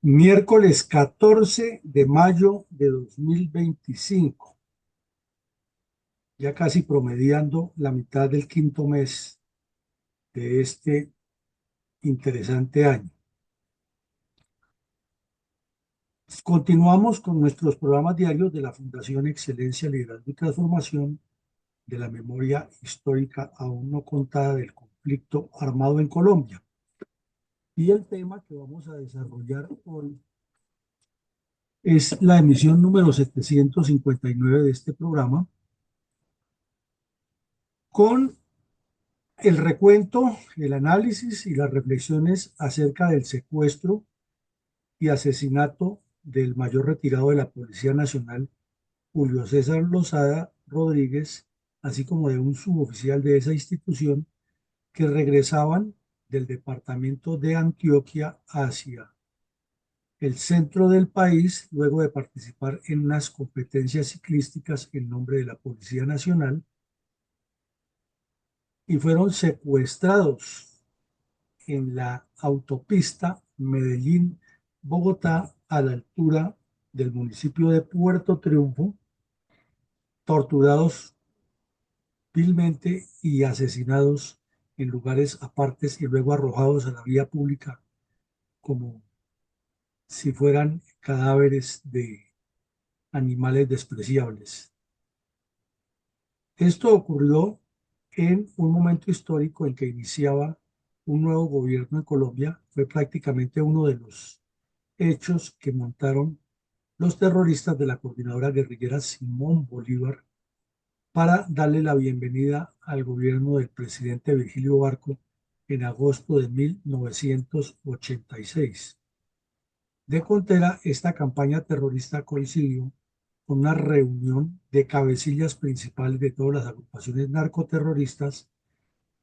Miércoles 14 de mayo de 2025, ya casi promediando la mitad del quinto mes de este interesante año. Continuamos con nuestros programas diarios de la Fundación Excelencia, Liderazgo y Transformación de la memoria histórica aún no contada del conflicto armado en Colombia. Y el tema que vamos a desarrollar hoy es la emisión número 759 de este programa, con el recuento, el análisis y las reflexiones acerca del secuestro y asesinato del mayor retirado de la Policía Nacional, Julio César Lozada Rodríguez, así como de un suboficial de esa institución que regresaban del departamento de Antioquia hacia el centro del país luego de participar en unas competencias ciclísticas en nombre de la Policía Nacional y fueron secuestrados en la autopista Medellín-Bogotá a la altura del municipio de Puerto Triunfo, torturados vilmente y asesinados en lugares apartes y luego arrojados a la vía pública como si fueran cadáveres de animales despreciables. Esto ocurrió en un momento histórico en que iniciaba un nuevo gobierno en Colombia. Fue prácticamente uno de los hechos que montaron los terroristas de la coordinadora guerrillera Simón Bolívar para darle la bienvenida al gobierno del presidente Virgilio Barco en agosto de 1986. De Contera, esta campaña terrorista coincidió con una reunión de cabecillas principales de todas las agrupaciones narcoterroristas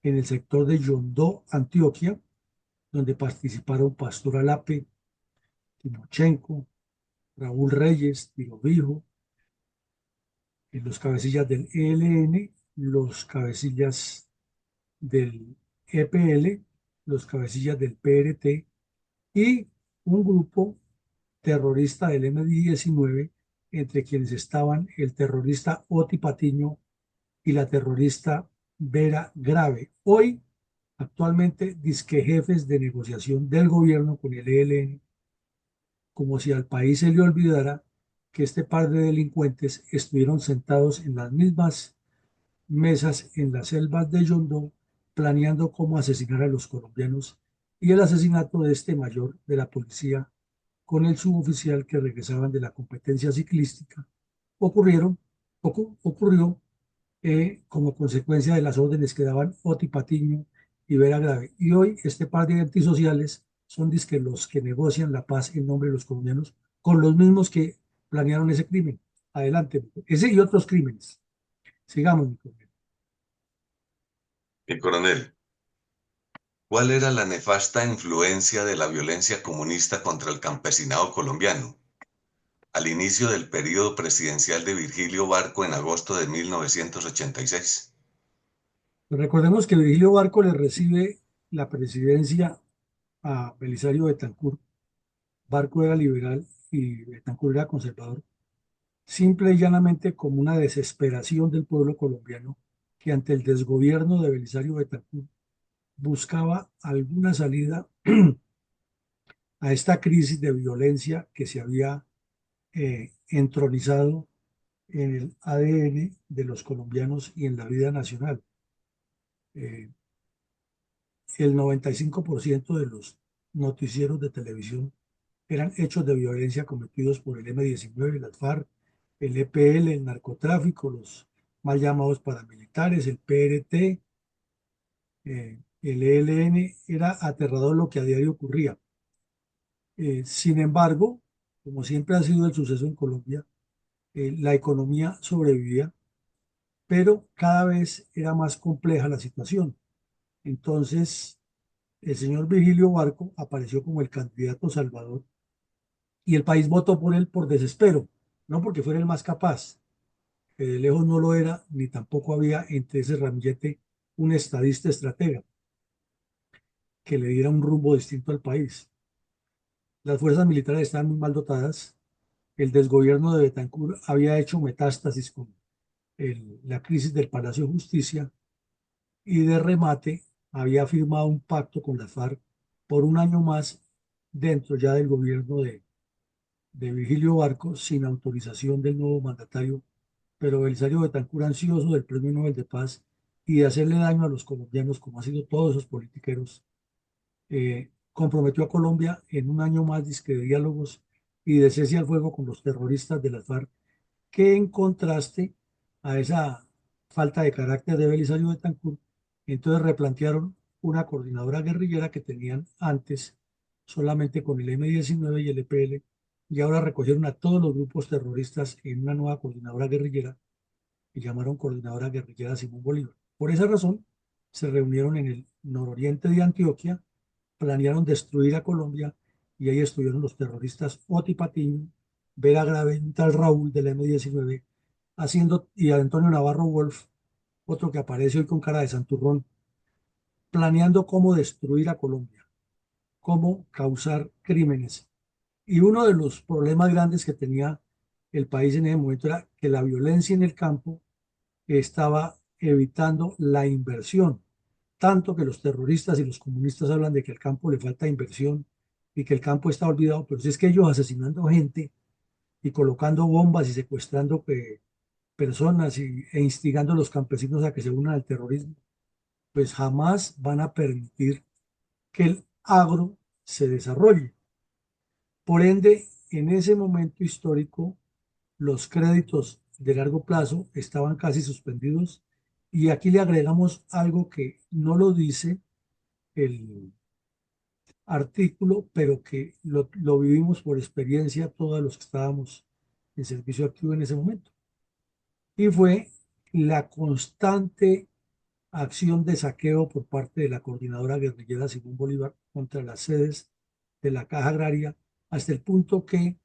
en el sector de Yondó, Antioquia, donde participaron Pastor Alape, Timochenko, Raúl Reyes, Tirovijo, los cabecillas del ELN, los cabecillas del EPL, los cabecillas del PRT y un grupo terrorista del M-19, entre quienes estaban el terrorista Oti Patiño y la terrorista Vera Grave. Hoy, actualmente, disque jefes de negociación del gobierno con el ELN, como si al país se le olvidara que este par de delincuentes estuvieron sentados en las mismas mesas en las selvas de Yondó, planeando cómo asesinar a los colombianos y el asesinato de este mayor de la policía con el suboficial que regresaban de la competencia ciclística ocurrió como consecuencia de las órdenes que daban Oti Patiño y Vera Grave. Y hoy este par de antisociales son disque los que negocian la paz en nombre de los colombianos con los mismos que planearon ese crimen. Adelante, ese y otros crímenes. Sigamos, mi coronel. Mi coronel, ¿cuál era la nefasta influencia de la violencia comunista contra el campesinado colombiano? Al inicio del periodo presidencial de Virgilio Barco en agosto de 1986. Pues recordemos que Virgilio Barco le recibe la presidencia a Belisario Betancur. Barco era liberal y Betancur era conservador, simple y llanamente como una desesperación del pueblo colombiano que ante el desgobierno de Belisario Betancur buscaba alguna salida a esta crisis de violencia que se había entronizado en el ADN de los colombianos y en la vida nacional. Eh, el 95% de los noticieros de televisión eran hechos de violencia cometidos por el M-19, las FARC, el EPL, el narcotráfico, los mal llamados paramilitares, el PRT, el ELN. Era aterrador lo que a diario ocurría. Sin embargo, como siempre ha sido el suceso en Colombia, la economía sobrevivía, pero cada vez era más compleja la situación. Entonces, el señor Virgilio Barco apareció como el candidato salvador y el país votó por él por desespero, no porque fuera el más capaz, que de lejos no lo era, ni tampoco había entre ese ramillete un estadista estratega que le diera un rumbo distinto al país. Las fuerzas militares estaban muy mal dotadas. El desgobierno de Betancur había hecho metástasis con la crisis del Palacio de Justicia y de remate había firmado un pacto con las FARC por un año más dentro ya del gobierno de Virgilio Barco sin autorización del nuevo mandatario, pero Belisario Betancur, ansioso del Premio Nobel de Paz y de hacerle daño a los colombianos, como han sido todos esos politiqueros, comprometió a Colombia en un año más disque de diálogos y de cese al fuego con los terroristas de las FARC, que en contraste a esa falta de carácter de Belisario Betancur, entonces replantearon una coordinadora guerrillera que tenían antes solamente con el M-19 y el EPL, y ahora recogieron a todos los grupos terroristas en una nueva coordinadora guerrillera y llamaron Coordinadora Guerrillera Simón Bolívar. Por esa razón, se reunieron en el nororiente de Antioquia, planearon destruir a Colombia y ahí estuvieron los terroristas Oti Patiño, Vera Grave, un tal Raúl del M-19, haciendo, y Antonio Navarro Wolf, otro que aparece hoy con cara de santurrón, planeando cómo destruir a Colombia, cómo causar crímenes. Y uno de los problemas grandes que tenía el país en ese momento era que la violencia en el campo estaba evitando la inversión, tanto que los terroristas y los comunistas hablan de que al campo le falta inversión y que el campo está olvidado, pero si es que ellos asesinando gente y colocando bombas y secuestrando personas e instigando a los campesinos a que se unan al terrorismo, pues jamás van a permitir que el agro se desarrolle. Por ende, en ese momento histórico, los créditos de largo plazo estaban casi suspendidos y aquí le agregamos algo que no lo dice el artículo, pero que lo vivimos por experiencia todos los que estábamos en servicio activo en ese momento. Y fue la constante acción de saqueo por parte de la coordinadora guerrillera Simón Bolívar contra las sedes de la Caja Agraria, hasta el punto que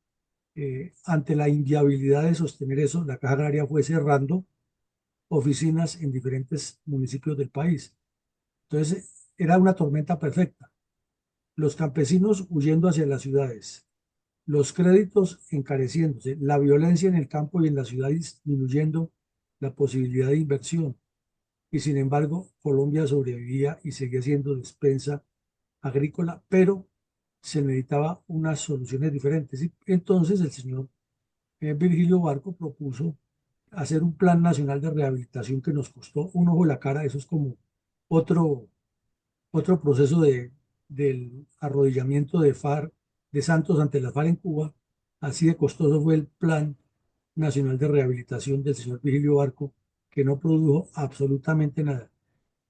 ante la inviabilidad de sostener eso, la Caja Agraria fue cerrando oficinas en diferentes municipios del país. Entonces, era una tormenta perfecta. Los campesinos huyendo hacia las ciudades, los créditos encareciéndose, la violencia en el campo y en las ciudades disminuyendo la posibilidad de inversión. Y sin embargo, Colombia sobrevivía y seguía siendo despensa agrícola, pero se necesitaba unas soluciones diferentes. Y entonces el señor Virgilio Barco propuso hacer un plan nacional de rehabilitación que nos costó un ojo de la cara. Eso es como otro, otro proceso del arrodillamiento de FARC, de Santos ante la FARC en Cuba. Así de costoso fue el plan nacional de rehabilitación del señor Virgilio Barco, que no produjo absolutamente nada.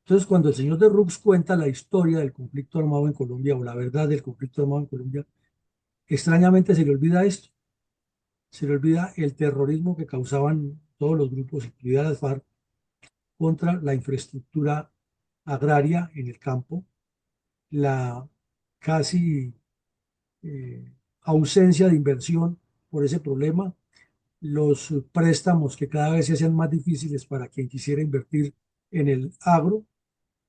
Entonces, cuando el señor de Rux cuenta la historia del conflicto armado en Colombia o la verdad del conflicto armado en Colombia, extrañamente se le olvida esto, se le olvida el terrorismo que causaban todos los grupos, incluida las FARC, contra la infraestructura agraria en el campo, la casi ausencia de inversión por ese problema, los préstamos que cada vez se hacían más difíciles para quien quisiera invertir en el agro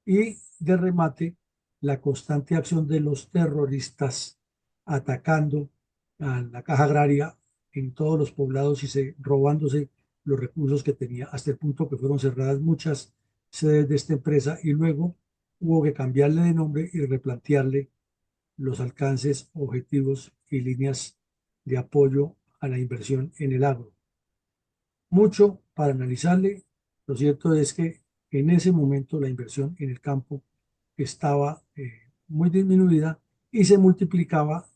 y de remate la constante acción de los terroristas atacando a la caja agraria en todos los poblados y robándose los recursos que tenía, hasta el punto que fueron cerradas muchas sedes de esta empresa y luego hubo que cambiarle de nombre y replantearle los alcances, objetivos y líneas de apoyo a la inversión en el agro. Mucho para analizarle. Lo cierto es que en ese momento la inversión en el campo estaba muy disminuida y se multiplicaba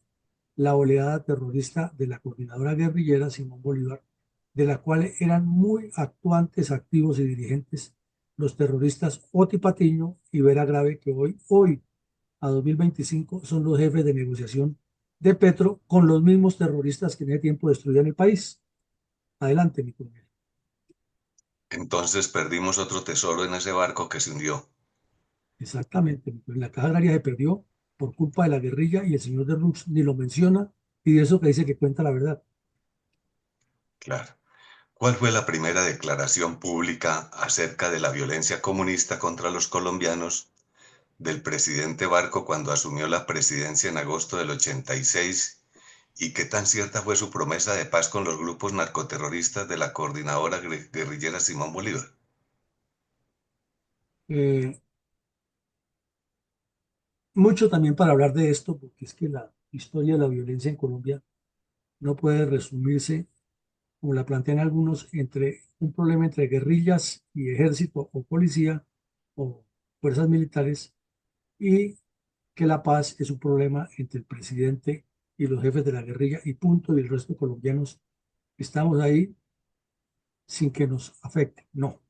la oleada terrorista de la coordinadora guerrillera Simón Bolívar, de la cual eran muy actuantes, activos y dirigentes los terroristas Oti Patiño y Vera Grave, que hoy a 2025 son los jefes de negociación de Petro con los mismos terroristas que en ese tiempo destruían el país. Adelante, mi coronel. Entonces perdimos otro tesoro en ese barco que se hundió. Exactamente, la caja agraria se perdió por culpa de la guerrilla y el señor de Rux ni lo menciona y de eso que dice que cuenta la verdad. Claro. ¿Cuál fue la primera declaración pública acerca de la violencia comunista contra los colombianos del presidente Barco cuando asumió la presidencia en agosto del 86 y qué tan cierta fue su promesa de paz con los grupos narcoterroristas de la coordinadora guerrillera Simón Bolívar? Eh, Mucho también para hablar de esto, porque es que la historia de la violencia en Colombia no puede resumirse, como la plantean algunos, entre un problema entre guerrillas y ejército o policía o fuerzas militares, y que la paz es un problema entre el presidente y los jefes de la guerrilla y punto, y el resto de colombianos estamos ahí sin que nos afecte. No,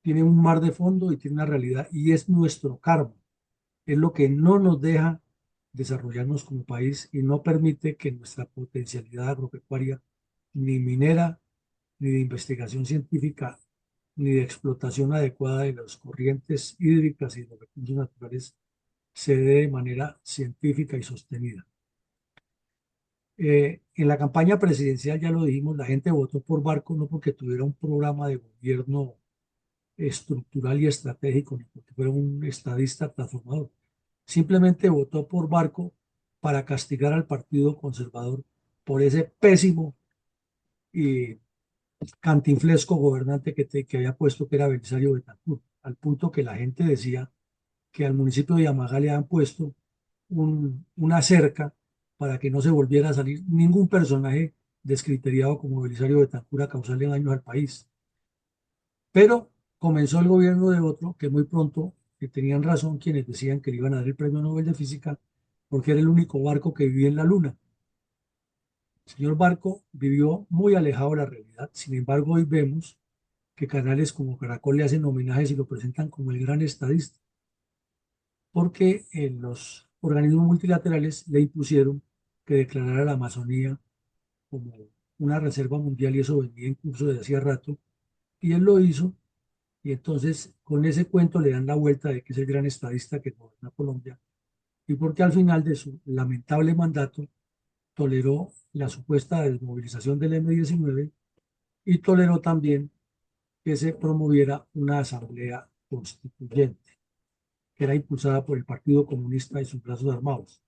tiene un mar de fondo y tiene una realidad y es nuestro karma, es lo que no nos deja desarrollarnos como país y no permite que nuestra potencialidad agropecuaria, ni minera, ni de investigación científica, ni de explotación adecuada de las corrientes hídricas y de los recursos naturales se dé de manera científica y sostenida. En la campaña presidencial, ya lo dijimos, la gente votó por Barco no porque tuviera un programa de gobierno estructural y estratégico, ni porque fuera un estadista transformador. Simplemente votó por Barco para castigar al Partido Conservador por ese pésimo y cantinflesco gobernante que había puesto, que era Belisario Betancur, al punto que la gente decía que al municipio de Yamagá le han puesto una cerca para que no se volviera a salir ningún personaje descriteriado como Belisario Betancur a causarle daños al país. Pero comenzó el gobierno de otro que muy pronto, que tenían razón quienes decían que le iban a dar el premio Nobel de Física porque era el único barco que vivía en la Luna. El señor Barco vivió muy alejado de la realidad. Sin embargo, hoy vemos que canales como Caracol le hacen homenajes y lo presentan como el gran estadista, porque en los organismos multilaterales le impusieron que declarara la Amazonía como una reserva mundial y eso venía en curso desde hacía rato, y él lo hizo, y entonces con ese cuento le dan la vuelta de que es el gran estadista que gobierna Colombia, y porque al final de su lamentable mandato toleró la supuesta desmovilización del M-19 y toleró también que se promoviera una asamblea constituyente, que era impulsada por el Partido Comunista y sus brazos armados.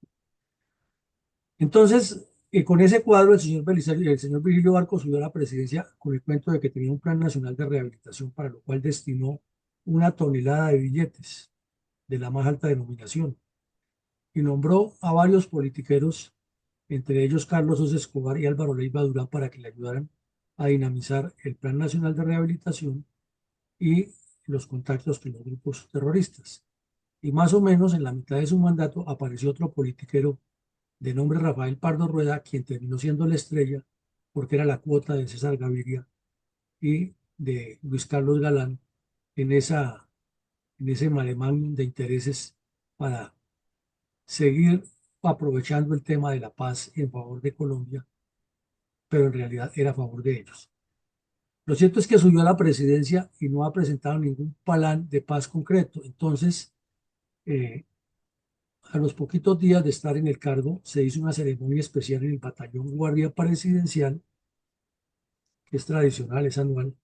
Entonces, con ese cuadro, el señor Virgilio Barco subió a la presidencia con el cuento de que tenía un plan nacional de rehabilitación, para lo cual destinó una tonelada de billetes de la más alta denominación y nombró a varios politiqueros, entre ellos Carlos Osa Escobar y Álvaro Leiva Durán, para que le ayudaran a dinamizar el Plan Nacional de Rehabilitación y los contactos con los grupos terroristas. Y más o menos en la mitad de su mandato apareció otro politiquero de nombre Rafael Pardo Rueda, quien terminó siendo la estrella porque era la cuota de César Gaviria y de Luis Carlos Galán en, en ese malemán de intereses para seguir aprovechando el tema de la paz en favor de Colombia, pero en realidad era a favor de ellos. Lo cierto es que subió a la presidencia y no ha presentado ningún plan de paz concreto. Entonces, eh, a los poquitos días de estar en el cargo, se hizo una ceremonia especial en el Batallón Guardia Presidencial, que es tradicional, es anual,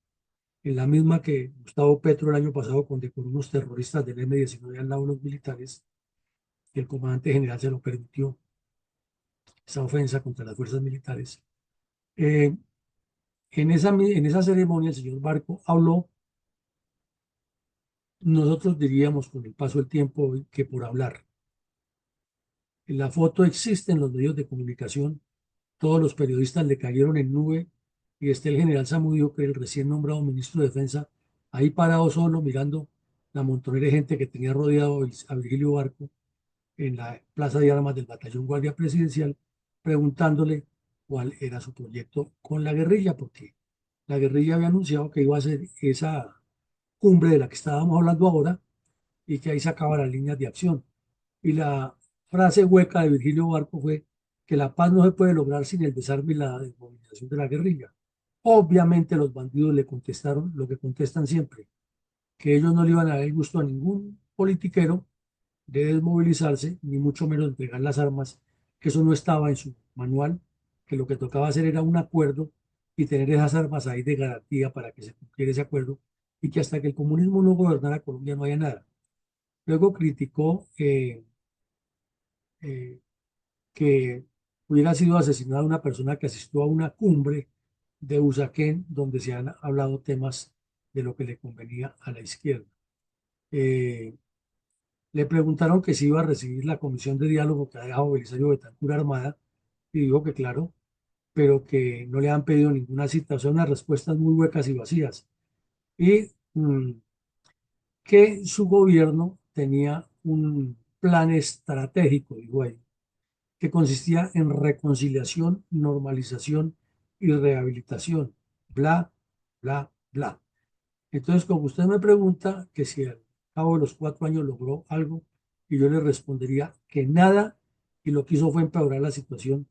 en la misma que Gustavo Petro el año pasado condecoró unos terroristas del M-19 al lado de los militares, y el comandante general se lo permitió, esa ofensa contra las fuerzas militares. Eh, en esa ceremonia el señor Barco habló, nosotros diríamos con el paso del tiempo hoy que por hablar. La foto existe en los medios de comunicación, todos los periodistas le cayeron en nube y está el general Zamudio, que es el recién nombrado ministro de Defensa, ahí parado solo mirando la montonera de gente que tenía rodeado a Virgilio Barco en la plaza de armas del Batallón Guardia Presidencial, preguntándole cuál era su proyecto con la guerrilla, porque la guerrilla había anunciado que iba a ser esa cumbre de la que estábamos hablando ahora y que ahí sacaba las líneas de acción. Y la frase hueca de Virgilio Barco fue que la paz no se puede lograr sin el desarme y la desmovilización de la guerrilla. Obviamente los bandidos le contestaron lo que contestan siempre, que ellos no le iban a dar el gusto a ningún politiquero de desmovilizarse, ni mucho menos entregar las armas, que eso no estaba en su manual, que lo que tocaba hacer era un acuerdo y tener esas armas ahí de garantía para que se cumpliera ese acuerdo y que hasta que el comunismo no gobernara Colombia no haya nada. Luego criticó eh, que hubiera sido asesinada una persona que asistió a una cumbre de Usaquén, donde se han hablado temas de lo que le convenía a la izquierda. Eh, Le preguntaron que si iba a recibir la comisión de diálogo que ha dejado Belisario Betancur armada, y dijo que claro, pero que no le han pedido ninguna cita, o sea, unas respuestas muy huecas y vacías. Y que su gobierno tenía un plan estratégico, dijo ahí, que consistía en reconciliación, normalización y rehabilitación, bla, bla, bla. Entonces, como usted me pregunta que si al cabo de los 4 años logró algo, y yo le respondería que nada, y lo que hizo fue empeorar la situación,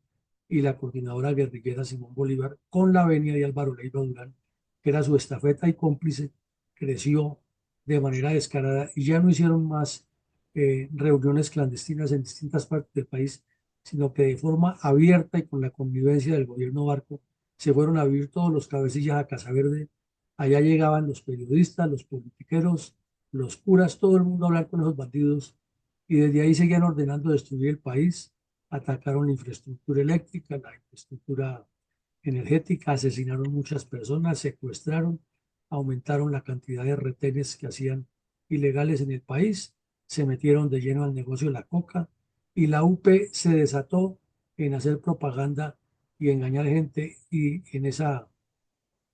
y la coordinadora guerrillera Simón Bolívar, con la venia de Álvaro Leiva Durán, que era su estafeta y cómplice, creció de manera descarada y ya no hicieron más reuniones clandestinas en distintas partes del país, sino que de forma abierta y con la convivencia del gobierno Barco, se fueron a vivir todos los cabecillas a Casa Verde. Allá llegaban los periodistas, los politiqueros, los curas, todo el mundo a hablar con esos bandidos y desde ahí seguían ordenando destruir el país, atacaron la infraestructura eléctrica, la infraestructura energética, asesinaron muchas personas, secuestraron, aumentaron la cantidad de retenes que hacían ilegales en el país, se metieron de lleno al negocio de la coca y la UP se desató en hacer propaganda y engañar gente y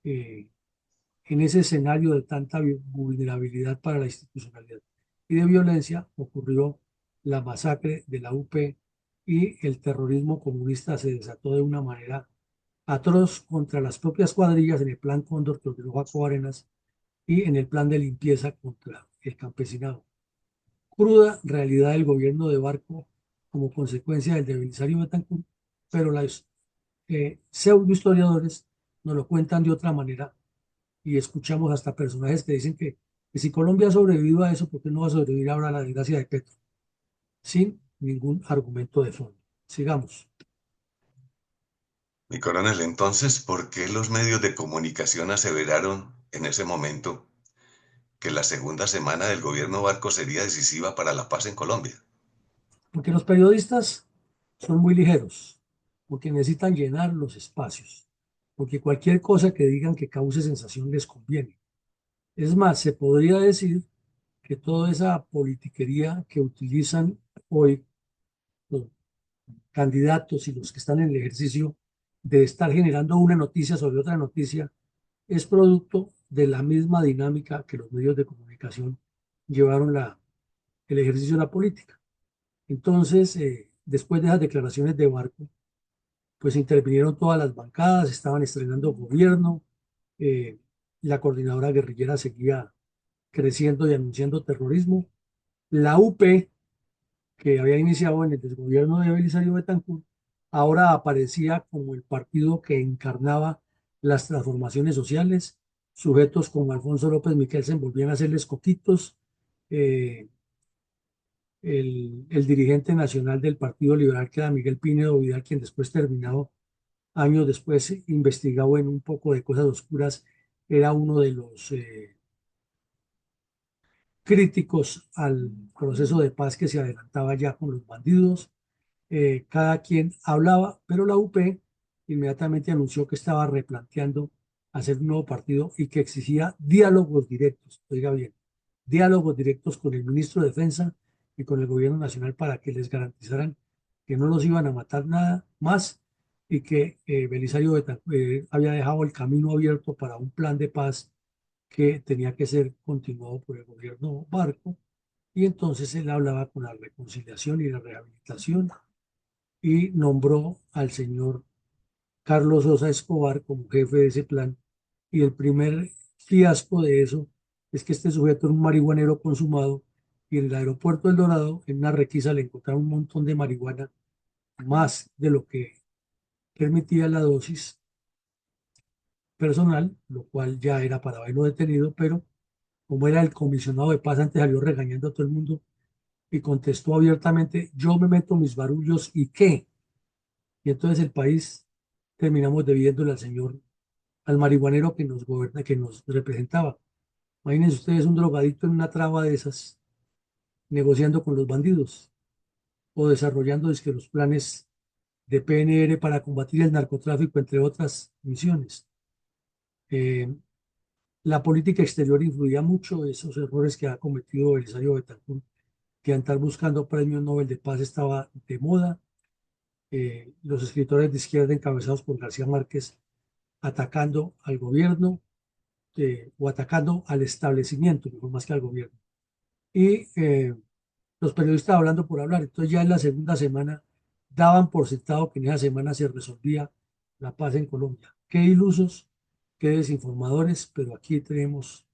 eh, en ese escenario de tanta vulnerabilidad para la institucionalidad y de violencia ocurrió la masacre de la UP y el terrorismo comunista se desató de una manera atroz contra las propias cuadrillas en el plan Cóndor que ordenó Jacobo Arenas y en el plan de limpieza contra el campesinado. Cruda realidad del gobierno de Barco como consecuencia del de Belisario Betancur, pero los pseudo historiadores nos lo cuentan de otra manera y escuchamos hasta personajes que dicen que si Colombia ha sobrevivido a eso, ¿por qué no va a sobrevivir ahora a la desgracia de Petro? Sin ningún argumento de fondo. Sigamos. Mi coronel, entonces, ¿por qué los medios de comunicación aseveraron en ese momento que la segunda semana del gobierno Barco sería decisiva para la paz en Colombia? Porque los periodistas son muy ligeros, porque necesitan llenar los espacios, porque cualquier cosa que digan que cause sensación les conviene. Es más, se podría decir que toda esa politiquería que utilizan hoy los candidatos y los que están en el ejercicio de estar generando una noticia sobre otra noticia es producto de la misma dinámica que los medios de comunicación llevaron el ejercicio de la política. Entonces, después de esas declaraciones de Barco, pues intervinieron todas las bancadas, estaban estrenando gobierno, eh, la coordinadora guerrillera seguía creciendo y anunciando terrorismo. La UP, que había iniciado en el desgobierno de Belisario Betancur, ahora aparecía como el partido que encarnaba las transformaciones sociales. Sujetos como Alfonso López Miquelsen volvían a hacerles coquitos. Eh, el dirigente nacional del Partido Liberal, que era Miguel Pinedo Vidal, quien después terminado años después investigado en un poco de cosas oscuras, era uno de los críticos al proceso de paz que se adelantaba ya con los bandidos. Cada quien hablaba, pero la UP inmediatamente anunció que estaba replanteando hacer un nuevo partido y que exigía diálogos directos, oiga bien, diálogos directos con el ministro de Defensa y con el gobierno nacional para que les garantizaran que no los iban a matar nada más y que Belisario había dejado el camino abierto para un plan de paz que tenía que ser continuado por el gobierno Barco. Y entonces él hablaba con la reconciliación y la rehabilitación y nombró al señor Carlos Sosa Escobar como jefe de ese plan. Y el primer fiasco de eso es que este sujeto era un marihuanero consumado y en el aeropuerto del Dorado, en una requisa, le encontraron un montón de marihuana, más de lo que permitía la dosis personal, lo cual ya era para haberlo detenido, pero como era el comisionado de paz, antes salió regañando a todo el mundo y contestó abiertamente, yo me meto mis barullos y qué. Y entonces el país terminamos debiéndole al señor, al marihuanero que nos goberna, que nos representaba. Imagínense ustedes un drogadicto en una traba de esas, negociando con los bandidos o desarrollando dizque, los planes de PNR para combatir el narcotráfico, entre otras misiones. Eh, la política exterior influía mucho, esos errores que ha cometido Belisario Betancur, que andar buscando premios Nobel de Paz estaba de moda. Los escritores de izquierda encabezados por García Márquez atacando al gobierno o atacando al establecimiento, mejor más que al gobierno. Y los periodistas hablando por hablar. Entonces ya en la segunda semana daban por sentado que en esa semana se resolvía la paz en Colombia. Qué ilusos, qué desinformadores, pero aquí tenemos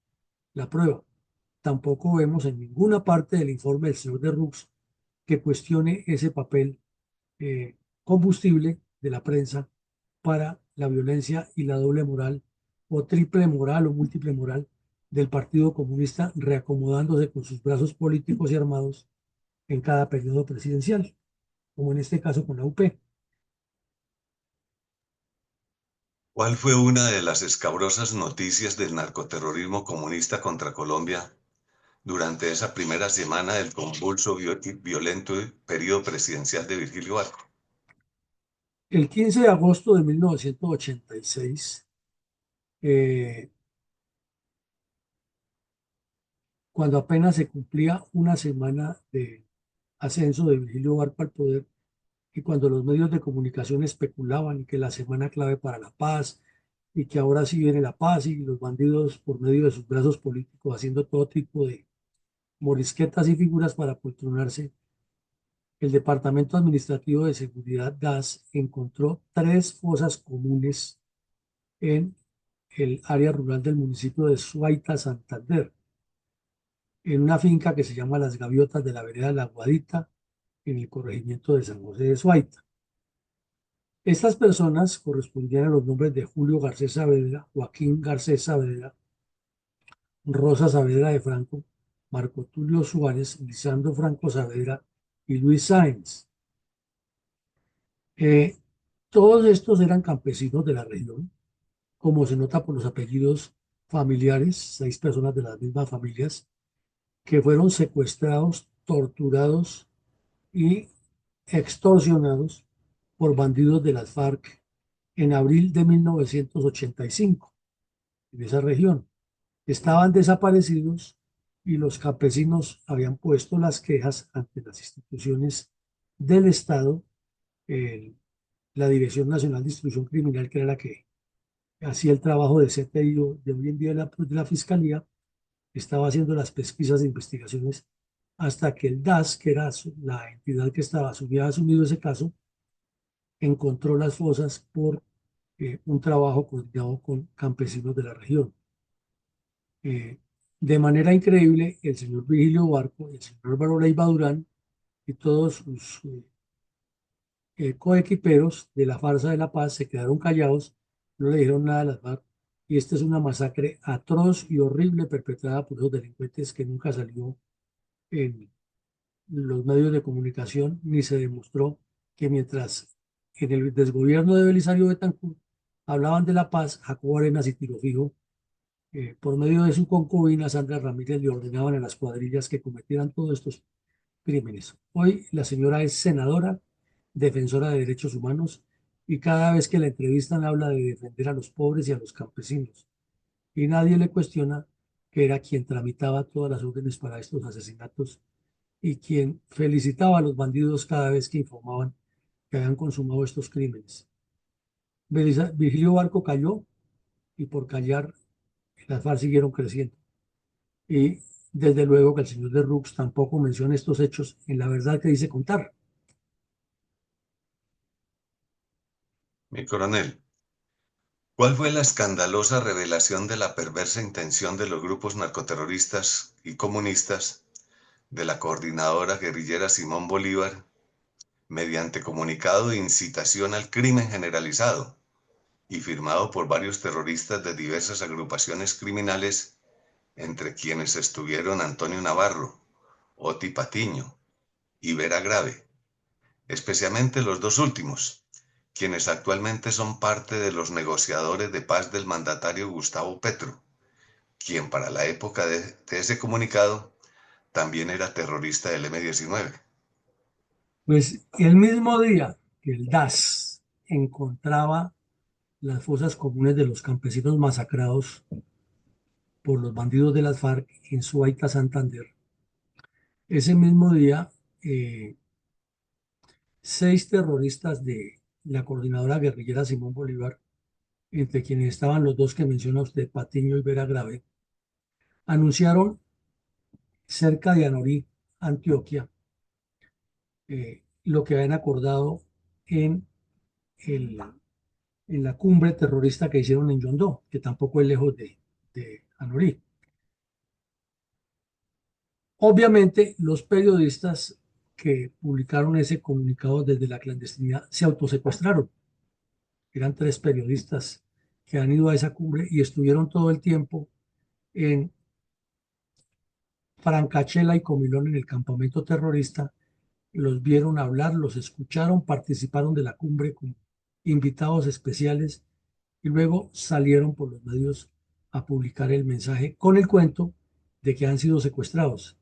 la prueba. Tampoco vemos en ninguna parte del informe del señor de Rux que cuestione ese papel combustible de la prensa para la violencia y la doble moral o triple moral o múltiple moral del Partido Comunista, reacomodándose con sus brazos políticos y armados en cada periodo presidencial, como en este caso con la UP. ¿Cuál fue una de las escabrosas noticias del narcoterrorismo comunista contra Colombia durante esa primera semana del convulso y violento periodo presidencial de Virgilio Barco? El 15 de agosto de 1986, eh, cuando apenas se cumplía una semana de ascenso de Virgilio Barco al poder, y cuando los medios de comunicación especulaban y que la semana clave para la paz y que ahora sí viene la paz y los bandidos por medio de sus brazos políticos haciendo todo tipo de morisquetas y figuras para poltronarse, el Departamento Administrativo de Seguridad DAS encontró tres fosas comunes en el área rural del municipio de Suaita, Santander, en una finca que se llama Las Gaviotas de la vereda La Guadita, en el corregimiento de San José de Suaita. Estas personas correspondían a los nombres de Julio Garcés Saavedra, Joaquín Garcés Saavedra, Rosa Saavedra de Franco, Marco Tulio Suárez, Lisandro Franco Saavedra y Luis Sáenz. Eh, todos estos eran campesinos de la región, como se nota por los apellidos familiares, 6 personas de las mismas familias, que fueron secuestrados, torturados y extorsionados por bandidos de las FARC en abril de 1985 en esa región. Estaban desaparecidos y los campesinos habían puesto las quejas ante las instituciones del Estado, eh, la Dirección Nacional de Instrucción Criminal, que era la que hacía el trabajo de CTI de hoy en día de la Fiscalía, estaba haciendo las pesquisas e investigaciones hasta que el DAS, que era la entidad que había asumido ese caso, encontró las fosas por un trabajo coordinado con campesinos de la región. De manera increíble, el señor Virgilio Barco, el señor Álvaro Leiva Durán y todos sus coequiperos de la farsa de la paz se quedaron callados, no le dijeron nada a las FARC, y esta es una masacre atroz y horrible perpetrada por esos delincuentes que nunca salió en los medios de comunicación, ni se demostró que mientras en el desgobierno de Belisario Betancur hablaban de la paz, Jacobo Arenas y Tiro Fijo, por medio de su concubina Sandra Ramírez, le ordenaban a las cuadrillas que cometieran todos estos crímenes. Hoy la señora es senadora, defensora de derechos humanos, y cada vez que la entrevistan habla de defender a los pobres y a los campesinos. Y nadie le cuestiona que era quien tramitaba todas las órdenes para estos asesinatos y quien felicitaba a los bandidos cada vez que informaban que habían consumado estos crímenes. Virgilio Barco cayó y por callar las FARC siguieron creciendo. Y desde luego que el señor de Rux tampoco menciona estos hechos en la verdad que dice contar. Mi coronel, ¿cuál fue la escandalosa revelación de la perversa intención de los grupos narcoterroristas y comunistas de la coordinadora guerrillera Simón Bolívar mediante comunicado de incitación al crimen generalizado y firmado por varios terroristas de diversas agrupaciones criminales, entre quienes estuvieron Antonio Navarro, Oti Patiño y Vera Grave, especialmente los dos últimos, quienes actualmente son parte de los negociadores de paz del mandatario Gustavo Petro, quien para la época de ese comunicado también era terrorista del M-19. Pues el mismo día que el DAS encontraba las fosas comunes de los campesinos masacrados por los bandidos de las FARC en Suaita, Santander, ese mismo día, eh, 6 terroristas de la coordinadora guerrillera Simón Bolívar, entre quienes estaban los dos que menciona usted, Patiño y Vera Grave, anunciaron cerca de Anorí, Antioquia, lo que habían acordado en, el, en la cumbre terrorista que hicieron en Yondó, que tampoco es lejos de Anorí. Obviamente, los periodistas que publicaron ese comunicado desde la clandestinidad se autosecuestraron. Eran 3 periodistas que han ido a esa cumbre y estuvieron todo el tiempo en Francachela y Comilón en el campamento terrorista. Los vieron hablar, los escucharon, participaron de la cumbre como invitados especiales y luego salieron por los medios a publicar el mensaje con el cuento de que han sido secuestrados.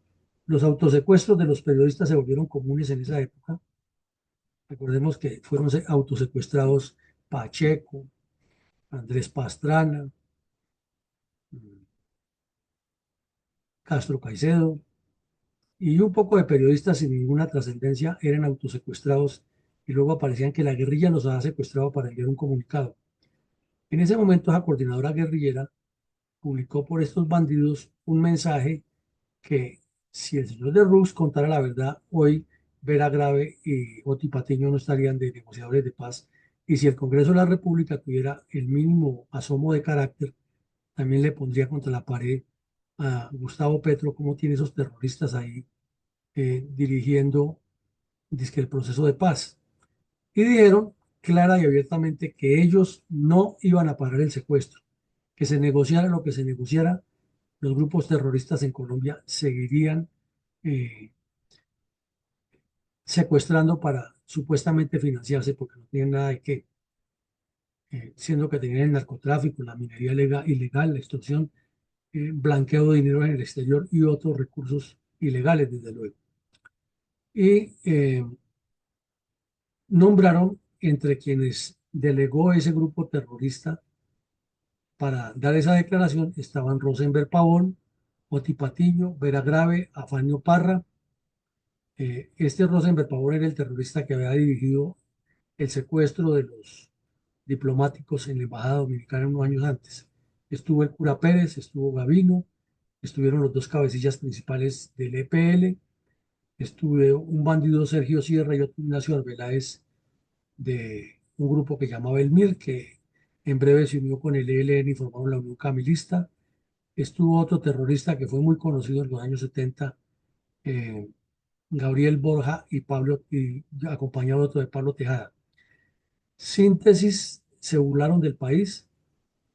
Los autosecuestros de los periodistas se volvieron comunes en esa época. Recordemos que fueron autosecuestrados Pacheco, Andrés Pastrana, Castro Caicedo y un poco de periodistas sin ninguna trascendencia eran autosecuestrados y luego aparecían que la guerrilla los había secuestrado para enviar un comunicado. En ese momento, la coordinadora guerrillera publicó por estos bandidos un mensaje que si el señor de Rux contara la verdad, hoy Vera Grave y Oti Patiño no estarían de negociadores de paz. Y si el Congreso de la República tuviera el mínimo asomo de carácter, también le pondría contra la pared a Gustavo Petro, como tiene esos terroristas ahí dirigiendo dizque, el proceso de paz. Y dijeron clara y abiertamente que ellos no iban a parar el secuestro, que se negociara lo que se negociara, los grupos terroristas en Colombia seguirían eh, secuestrando para supuestamente financiarse, porque no tienen nada de qué, siendo que tenían el narcotráfico, la minería ilegal, la extorsión, blanqueo de dinero en el exterior y otros recursos ilegales, desde luego. Y nombraron entre quienes delegó ese grupo terrorista para dar esa declaración, estaban Rosenberg Pavón, Oti Patiño, Vera Grave, Afanio Parra. Este Rosenberg Pavón era el terrorista que había dirigido el secuestro de los diplomáticos en la Embajada Dominicana unos años antes. Estuvo el cura Pérez, estuvo Gavino, estuvieron los dos cabecillas principales del EPL, estuvo un bandido Sergio Sierra y otro Ignacio Arbeláez de un grupo que llamaba el MIR, que en breve se unió con el ELN y formaron la Unión Camilista. Estuvo otro terrorista que fue muy conocido en los años 70, eh, Gabriel Borja y Pablo, y acompañado otro de Pablo Tejada. Síntesis, se burlaron del país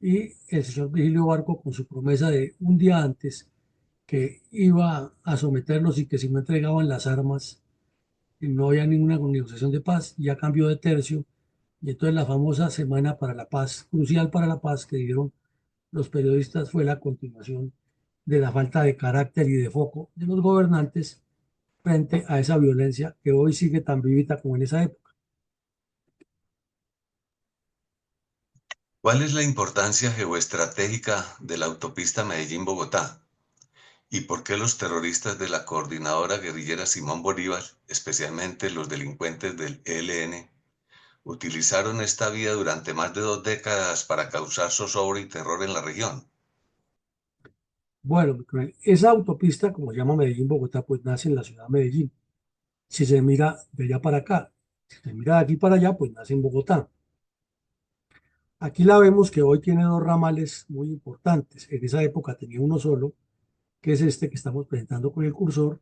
y el señor Vigilio Barco con su promesa de un día antes que iba a someterlos y que si no entregaban las armas no había ninguna negociación de paz, ya cambió de tercio y entonces la famosa Semana para la Paz, crucial para la paz que dieron los periodistas fue la continuación de la falta de carácter y de foco de los gobernantes frente a esa violencia que hoy sigue tan vivita como en esa época. ¿Cuál es la importancia geoestratégica de la autopista Medellín-Bogotá? ¿Y por qué los terroristas de la coordinadora guerrillera Simón Bolívar, especialmente los delincuentes del ELN, utilizaron esta vía durante más de 2 décadas para causar zozobra y terror en la región? Bueno, esa autopista, como se llama Medellín-Bogotá, pues nace en la ciudad de Medellín. Si se mira de allá para acá, si se mira de aquí para allá, pues nace en Bogotá. Aquí la vemos que hoy tiene 2 ramales muy importantes. En esa época tenía uno solo, que es este que estamos presentando con el cursor.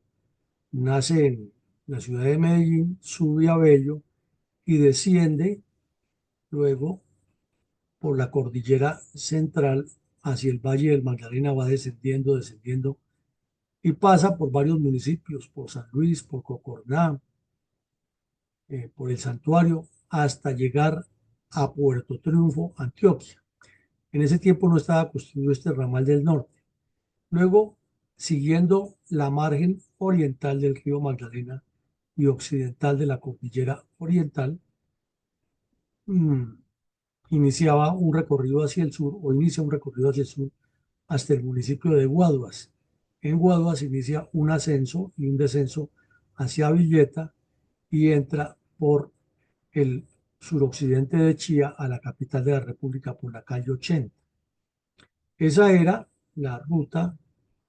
Nace en la ciudad de Medellín, sube a Bello y desciende luego por la cordillera central hacia el Valle del Magdalena, va descendiendo, descendiendo y pasa por varios municipios, por San Luis, por Cocorná, por el Santuario, hasta llegar a Puerto Triunfo, Antioquia. En ese tiempo no estaba construido este ramal del norte. Luego siguiendo la margen oriental del río Magdalena y occidental de la cordillera oriental, mm, iniciaba un recorrido hacia el sur o inicia un recorrido hacia el sur hasta el municipio de Guaduas. En Guaduas inicia un ascenso y un descenso hacia Villeta y entra por el suroccidente de Chía a la capital de la República por la calle 80. Esa era la ruta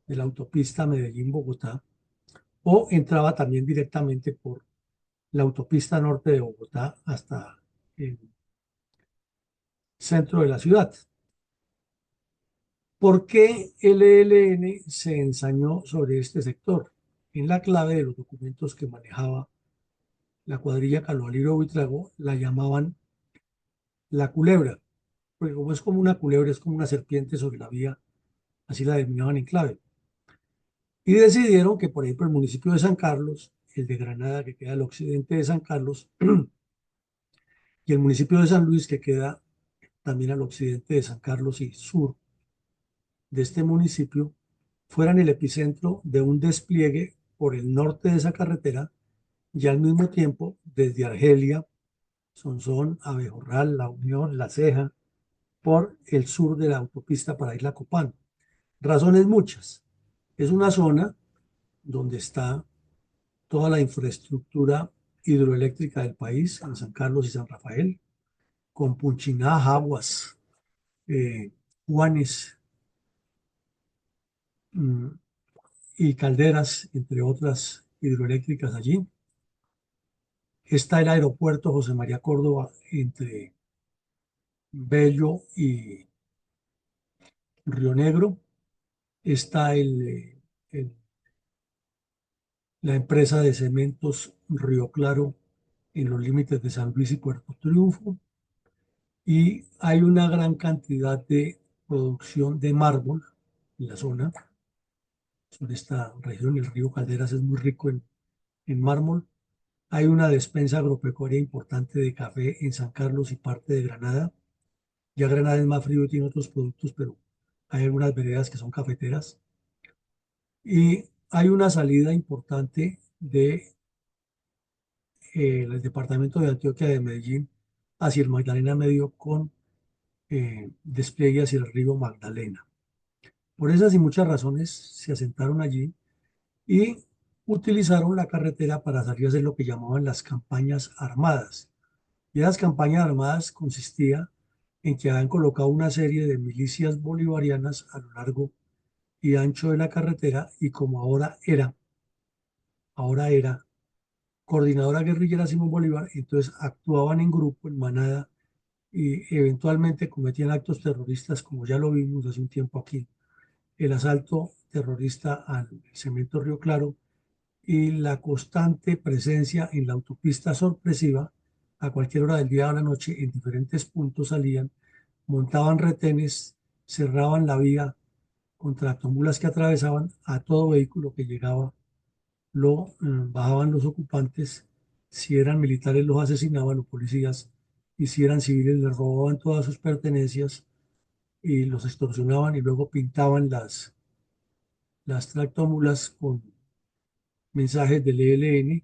de la autopista Medellín-Bogotá o entraba también directamente por la autopista norte de Bogotá hasta el centro de la ciudad. ¿Por qué el ELN se ensañó sobre este sector? En la clave de los documentos que manejaba la cuadrilla Calvaliro Buitrago la llamaban la culebra, porque como es como una culebra, es como una serpiente sobre la vía, así la denominaban en clave. Y decidieron que, por ejemplo, el municipio de San Carlos, el de Granada, que queda al occidente de San Carlos, y el municipio de San Luis, que queda también al occidente de San Carlos y sur de este municipio, fueran el epicentro de un despliegue por el norte de esa carretera y al mismo tiempo desde Argelia, Sonsón, Abejorral, La Unión, La Ceja, por el sur de la autopista para Isla Copán. Razones muchas. Es una zona donde está toda la infraestructura hidroeléctrica del país, en San Carlos y San Rafael, con Punchiná, Jaguas, Juanes mm, y Calderas, entre otras hidroeléctricas allí. Está el aeropuerto José María Córdoba entre Bello y Río Negro. Está la empresa de cementos Río Claro en los límites de San Luis y Puerto Triunfo. Y hay una gran cantidad de producción de mármol en la zona. Sobre esta región, el río Calderas es muy rico en mármol. Hay una despensa agropecuaria importante de café en San Carlos y parte de Granada. Ya Granada es más frío y tiene otros productos, pero hay algunas veredas que son cafeteras. Y hay una salida importante de el departamento de Antioquia de Medellín hacia el Magdalena Medio con despliegue hacia el río Magdalena. Por esas y muchas razones se asentaron allí y utilizaron la carretera para salir a hacer lo que llamaban las campañas armadas. Y las campañas armadas consistía en que habían colocado una serie de milicias bolivarianas a lo largo y ancho de la carretera y como ahora era coordinadora guerrillera Simón Bolívar, entonces actuaban en grupo, en manada y eventualmente cometían actos terroristas como ya lo vimos hace un tiempo aquí, el asalto terrorista al cemento Río Claro y la constante presencia en la autopista sorpresiva a cualquier hora del día o la noche en diferentes puntos salían, montaban retenes, cerraban la vía con tractomulas que atravesaban a todo vehículo que llegaba, lo bajaban los ocupantes, si eran militares los asesinaban o policías y si eran civiles les robaban todas sus pertenencias y los extorsionaban y luego pintaban las tractómulas con mensajes del ELN,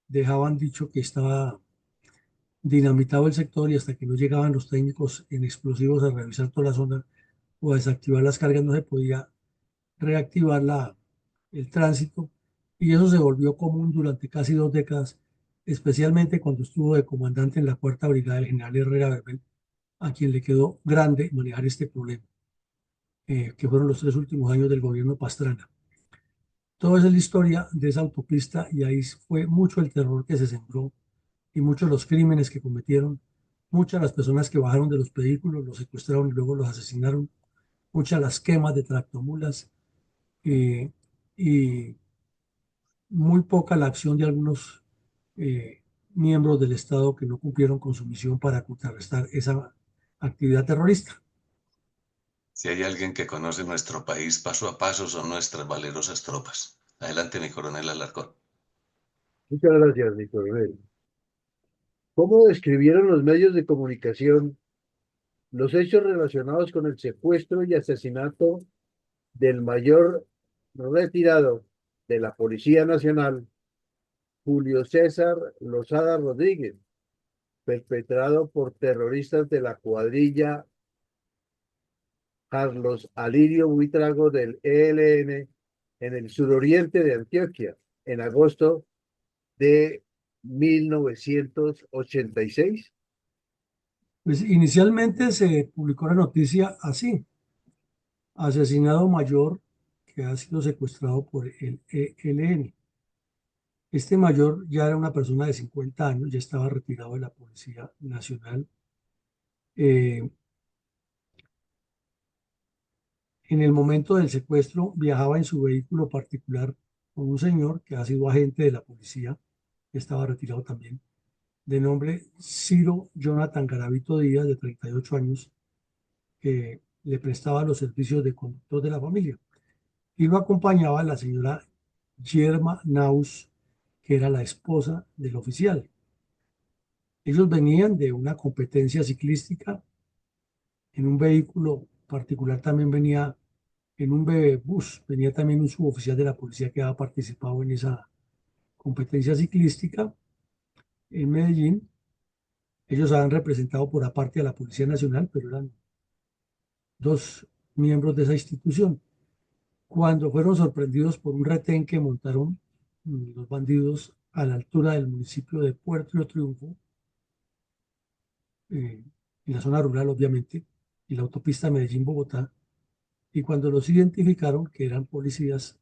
dejaban dicho que estaba dinamitado el sector y hasta que no llegaban los técnicos en explosivos a revisar toda la zona o a desactivar las cargas no se podía reactivar el tránsito y eso se volvió común durante casi 2 décadas, especialmente cuando estuvo de comandante en la Cuarta Brigada del general Herrera Verbel, a quien le quedó grande manejar este problema, que fueron los 3 últimos años del gobierno Pastrana. Toda esa es la historia de esa autopista y ahí fue mucho el terror que se sembró y muchos los crímenes que cometieron, muchas las personas que bajaron de los vehículos, los secuestraron y luego los asesinaron, muchas las quemas de tractomulas eh, y muy poca la acción de algunos miembros del Estado que no cumplieron con su misión para contrarrestar esa actividad terrorista. Si hay alguien que conoce nuestro país paso a paso son nuestras valerosas tropas. Adelante, mi coronel Alarcón. Muchas gracias, mi coronel. ¿Cómo describieron los medios de comunicación los hechos relacionados con el secuestro y asesinato del mayor retirado de la Policía Nacional, Julio César Lozada Rodríguez, perpetrado por terroristas de la cuadrilla Carlos Alirio Buitrago del ELN en el suroriente de Antioquia en agosto de 1986. Pues inicialmente se publicó la noticia así: asesinado mayor que ha sido secuestrado por el ELN. Este mayor ya era una persona de 50 años, ya estaba retirado de la Policía Nacional. Eh, en el momento del secuestro viajaba en su vehículo particular con un señor que ha sido agente de la policía, que estaba retirado también, de nombre Ciro Jonathan Garavito Díaz, de 38 años, que le prestaba los servicios de conductor de la familia. Y lo acompañaba la señora Yerma Naus, que era la esposa del oficial. Ellos venían de una competencia ciclística en un vehículo particular, también venía en un bus, venía también un suboficial de la policía que había participado en esa competencia ciclística en Medellín. Ellos habían representado por aparte a la Policía Nacional, pero eran dos miembros de esa institución. Cuando fueron sorprendidos por un retén que montaron los bandidos a la altura del municipio de Puerto de Triunfo, en la zona rural obviamente, y la autopista Medellín-Bogotá, y cuando los identificaron que eran policías,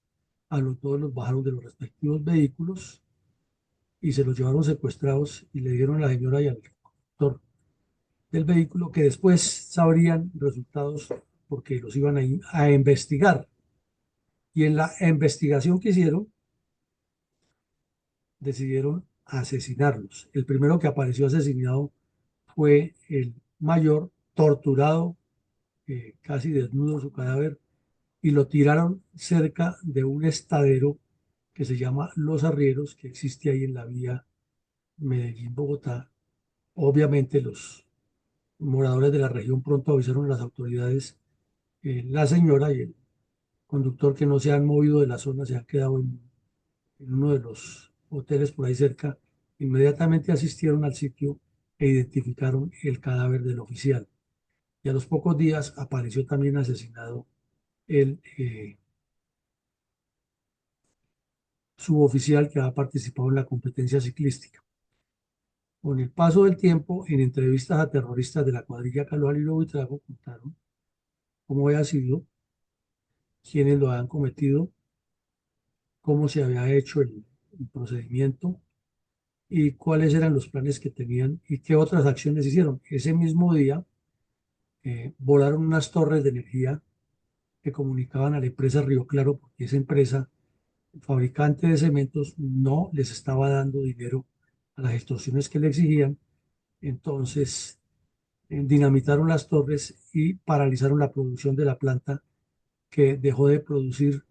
a los dos los bajaron de los respectivos vehículos y se los llevaron secuestrados y le dieron a la señora y al conductor del vehículo, que después sabrían resultados porque los iban a investigar. Y en la investigación que hicieron, decidieron asesinarlos. El primero que apareció asesinado fue el mayor, torturado, casi desnudo su cadáver, y lo tiraron cerca de un estadero que se llama Los Arrieros, que existe ahí en la vía Medellín-Bogotá. Obviamente los moradores de la región pronto avisaron a las autoridades. La señora y el conductor, que no se han movido de la zona, se han quedado en uno de los hoteles por ahí cerca, inmediatamente asistieron al sitio e identificaron el cadáver del oficial. Y a los pocos días apareció también asesinado el suboficial que había participado en la competencia ciclística. Con el paso del tiempo, en entrevistas a terroristas de la cuadrilla Carlos Alirio Buitrago, contaron cómo había sido, quiénes lo habían cometido, cómo se había hecho el procedimiento y cuáles eran los planes que tenían y qué otras acciones hicieron. Ese mismo día volaron unas torres de energía que comunicaban a la empresa Río Claro, porque esa empresa, fabricante de cementos, no les estaba dando dinero a las extorsiones que le exigían. Entonces dinamitaron las torres y paralizaron la producción de la planta, que dejó de producir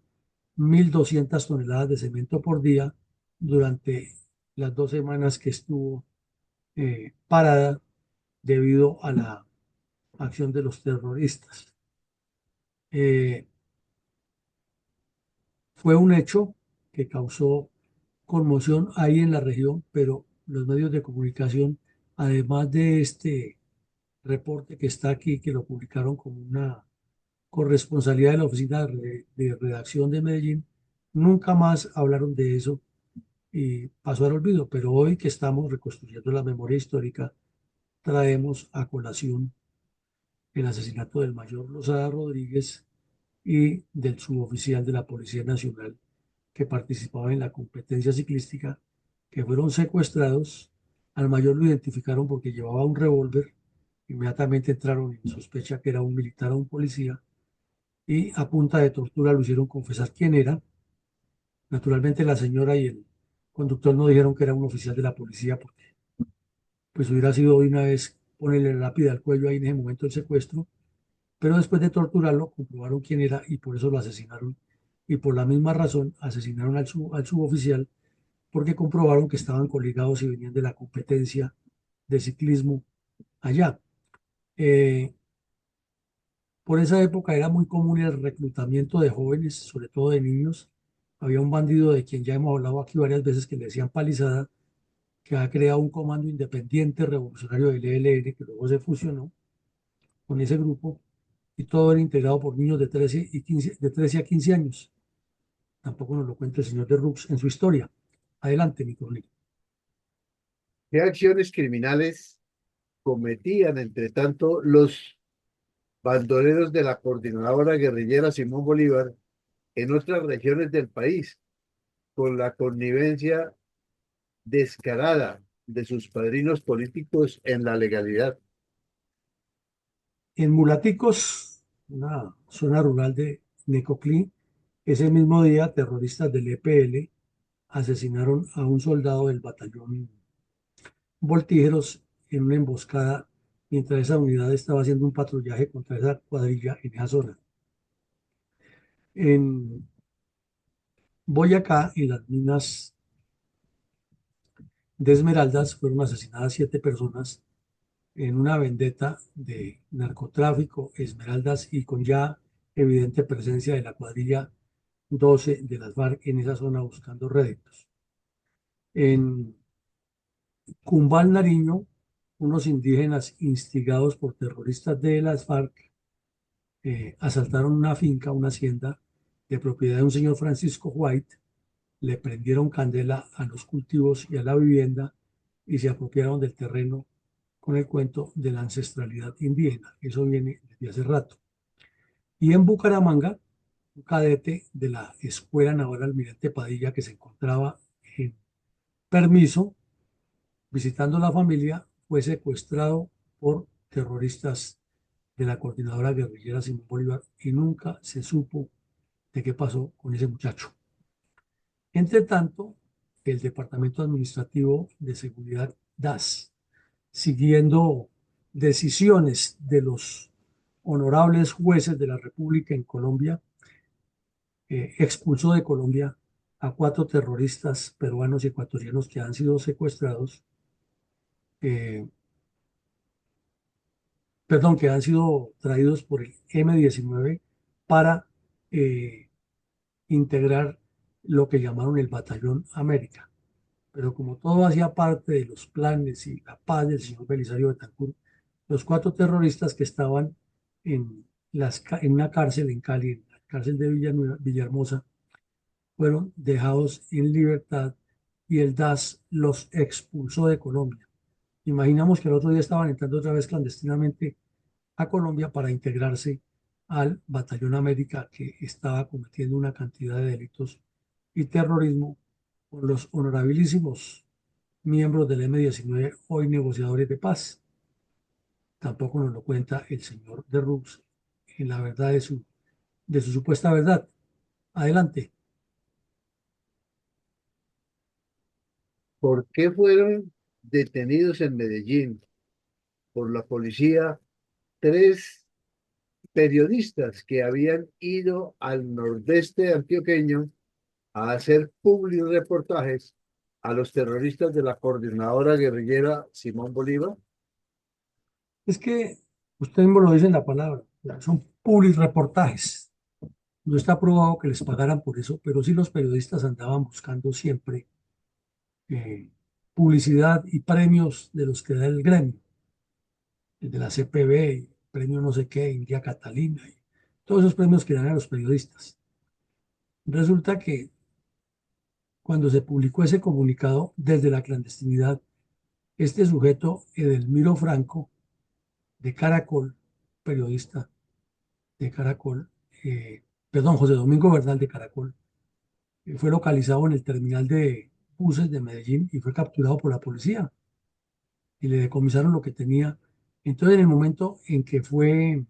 1.200 toneladas de cemento por día durante las 2 semanas que estuvo parada debido a la acción de los terroristas. Eh, Fue un hecho que causó conmoción ahí en la región, pero los medios de comunicación, además de este reporte que está aquí, que lo publicaron como una corresponsabilidad de la oficina de redacción de Medellín, nunca más hablaron de eso y pasó al olvido. Pero hoy que estamos reconstruyendo la memoria histórica, traemos a colación el asesinato del mayor Lozada Rodríguez y del suboficial de la Policía Nacional que participaba en la competencia ciclística, que fueron secuestrados. Al mayor lo identificaron porque llevaba un revólver. Inmediatamente entraron en sospecha que era un militar o un policía, y a punta de tortura lo hicieron confesar quién era. Naturalmente la señora y el conductor no dijeron que era un oficial de la policía, porque pues hubiera sido de una vez ponerle la lápida al cuello ahí en ese momento del secuestro, pero después de torturarlo comprobaron quién era y por eso lo asesinaron. Y por la misma razón asesinaron al suboficial, porque comprobaron que estaban coligados y venían de la competencia de ciclismo allá. Eh, Por esa época era muy común el reclutamiento de jóvenes, sobre todo de niños. Había un bandido de quien ya hemos hablado aquí varias veces que le decían Palizada, que ha creado un comando independiente revolucionario del ELN, que luego se fusionó con ese grupo, y todo era integrado por niños de 13 a 15 años. Tampoco nos lo cuenta el señor de Rux en su historia. Adelante, mi coronel. ¿Qué acciones criminales cometían, entre tanto, los bandoleros de la coordinadora guerrillera Simón Bolívar en otras regiones del país, con la connivencia descarada de sus padrinos políticos en la legalidad? En Mulaticos, una zona rural de Necoclí, ese mismo día terroristas del EPL asesinaron a un soldado del batallón Voltígeros en una emboscada mientras esa unidad estaba haciendo un patrullaje contra esa cuadrilla en esa zona. En Boyacá, en las minas de Esmeraldas, fueron asesinadas 7 personas en una vendetta de narcotráfico, Esmeraldas y con ya evidente presencia de la cuadrilla 12 de las FARC en esa zona buscando réditos. En Cumbal, Nariño, unos indígenas instigados por terroristas de las FARC asaltaron una finca, una hacienda de propiedad de un señor Francisco White, le prendieron candela a los cultivos y a la vivienda y se apropiaron del terreno con el cuento de la ancestralidad indígena. Eso viene desde hace rato. Y en Bucaramanga, un cadete de la Escuela Naval Almirante Padilla que se encontraba en permiso visitando la familia fue secuestrado por terroristas de la coordinadora guerrillera Simón Bolívar y nunca se supo de qué pasó con ese muchacho. Entre tanto, el Departamento Administrativo de Seguridad DAS, siguiendo decisiones de los honorables jueces de la República en Colombia, expulsó de Colombia a 4 terroristas peruanos y ecuatorianos que han sido secuestrados, eh, perdón, que han sido traídos por el M-19 para integrar lo que llamaron el Batallón América. Pero como todo hacía parte de los planes y la paz del señor Belisario Betancur, los 4 terroristas que estaban en una cárcel en Cali, en la cárcel de Villahermosa, fueron dejados en libertad y el DAS los expulsó de Colombia. Imaginamos que el otro día estaban entrando otra vez clandestinamente a Colombia para integrarse al Batallón América, que estaba cometiendo una cantidad de delitos y terrorismo con los honorabilísimos miembros del M-19, hoy negociadores de paz. Tampoco nos lo cuenta el señor de Rux en la verdad de su supuesta verdad. Adelante. ¿Por qué fueron detenidos en Medellín por la policía 3 periodistas que habían ido al nordeste antioqueño a hacer reportajes a los terroristas de la coordinadora guerrillera Simón Bolívar? Es que usted mismo lo dice en la palabra, son public reportajes. No está probado que les pagaran por eso, pero sí los periodistas andaban buscando siempre eh, publicidad y premios de los que da el gremio, el de la CPB, premio no sé qué, India Catalina, y todos esos premios que dan a los periodistas. Resulta que cuando se publicó ese comunicado desde la clandestinidad, este sujeto, Edelmiro Franco, de Caracol, periodista de Caracol, perdón, José Domingo Bernal de Caracol, fue localizado en el terminal de buses de Medellín y fue capturado por la policía y le decomisaron lo que tenía. Entonces, en el momento en que fue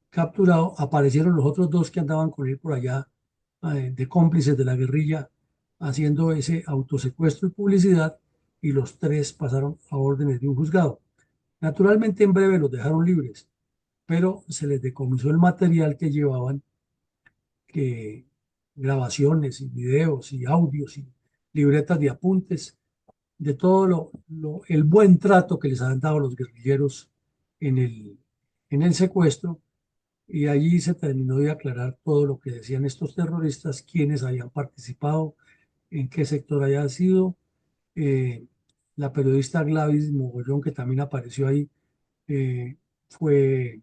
capturado, aparecieron los otros 2 que andaban con él por allá, de cómplices de la guerrilla, haciendo ese autosecuestro y publicidad, y los 3 pasaron a órdenes de un juzgado. Naturalmente, en breve los dejaron libres, pero se les decomisó el material que llevaban, que grabaciones y videos y audios y libretas de apuntes de todo el buen trato que les han dado los guerrilleros en el secuestro, y allí se terminó de aclarar todo lo que decían estos terroristas, quiénes habían participado, en qué sector había sido. Eh, la periodista Gladys Mogollón, que también apareció ahí, eh, fue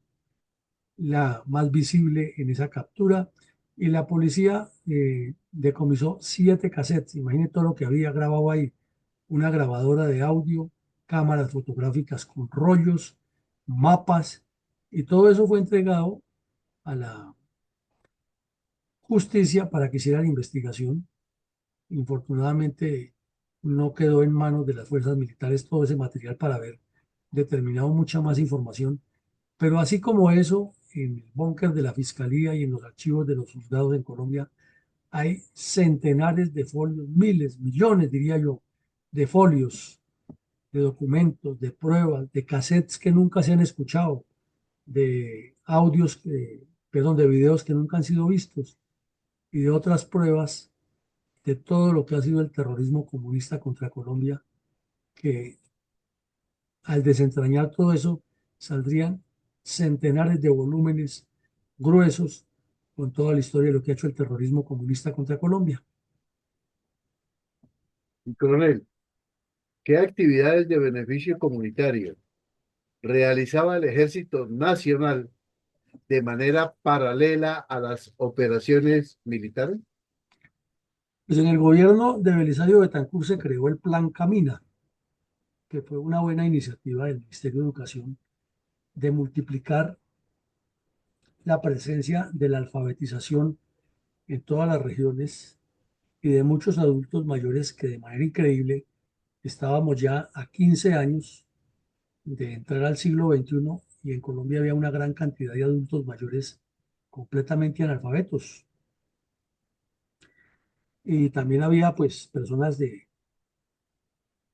la más visible en esa captura. Y la policía decomisó 7 cassettes. Imagínense todo lo que había grabado ahí. Una grabadora de audio, cámaras fotográficas con rollos, mapas, y todo eso fue entregado a la justicia para que hiciera la investigación. Infortunadamente no quedó en manos de las fuerzas militares todo ese material para haber determinado mucha más información, pero así como eso, en el búnker de la Fiscalía y en los archivos de los juzgados en Colombia hay centenares de folios, miles, millones, diría yo, de folios, de documentos, de pruebas, de cassettes que nunca se han escuchado, de audios, perdón, de videos que nunca han sido vistos y de otras pruebas de todo lo que ha sido el terrorismo comunista contra Colombia, que al desentrañar todo eso saldrían centenares de volúmenes gruesos con toda la historia de lo que ha hecho el terrorismo comunista contra Colombia. Y coronel, ¿qué actividades de beneficio comunitario realizaba el Ejército Nacional de manera paralela a las operaciones militares? Pues en el gobierno de Belisario Betancur se creó el Plan Camina, que fue una buena iniciativa del Ministerio de Educación de multiplicar la presencia de la alfabetización en todas las regiones y de muchos adultos mayores que de manera increíble estábamos ya a 15 años de entrar al siglo XXI y en Colombia había una gran cantidad de adultos mayores completamente analfabetos. Y también había pues personas de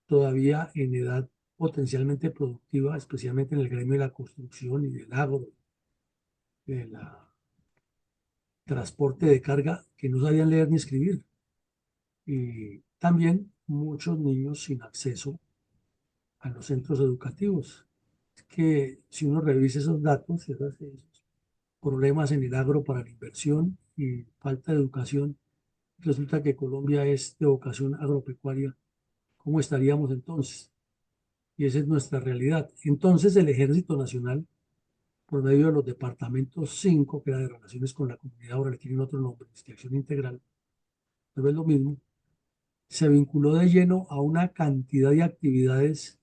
todavía en edad potencialmente productiva, especialmente en el gremio de la construcción y del agro, del transporte de carga, que no sabían leer ni escribir. Y también muchos niños sin acceso a los centros educativos. Es que si uno revisa esos datos, esos problemas en el agro para la inversión y falta de educación, resulta que Colombia es de vocación agropecuaria. ¿Cómo estaríamos entonces? Y esa es nuestra realidad. Entonces el Ejército Nacional, por medio de los departamentos 5, que era de relaciones con la comunidad, ahora le tienen otro nombre, de acción integral, pero es lo mismo, se vinculó de lleno a una cantidad de actividades,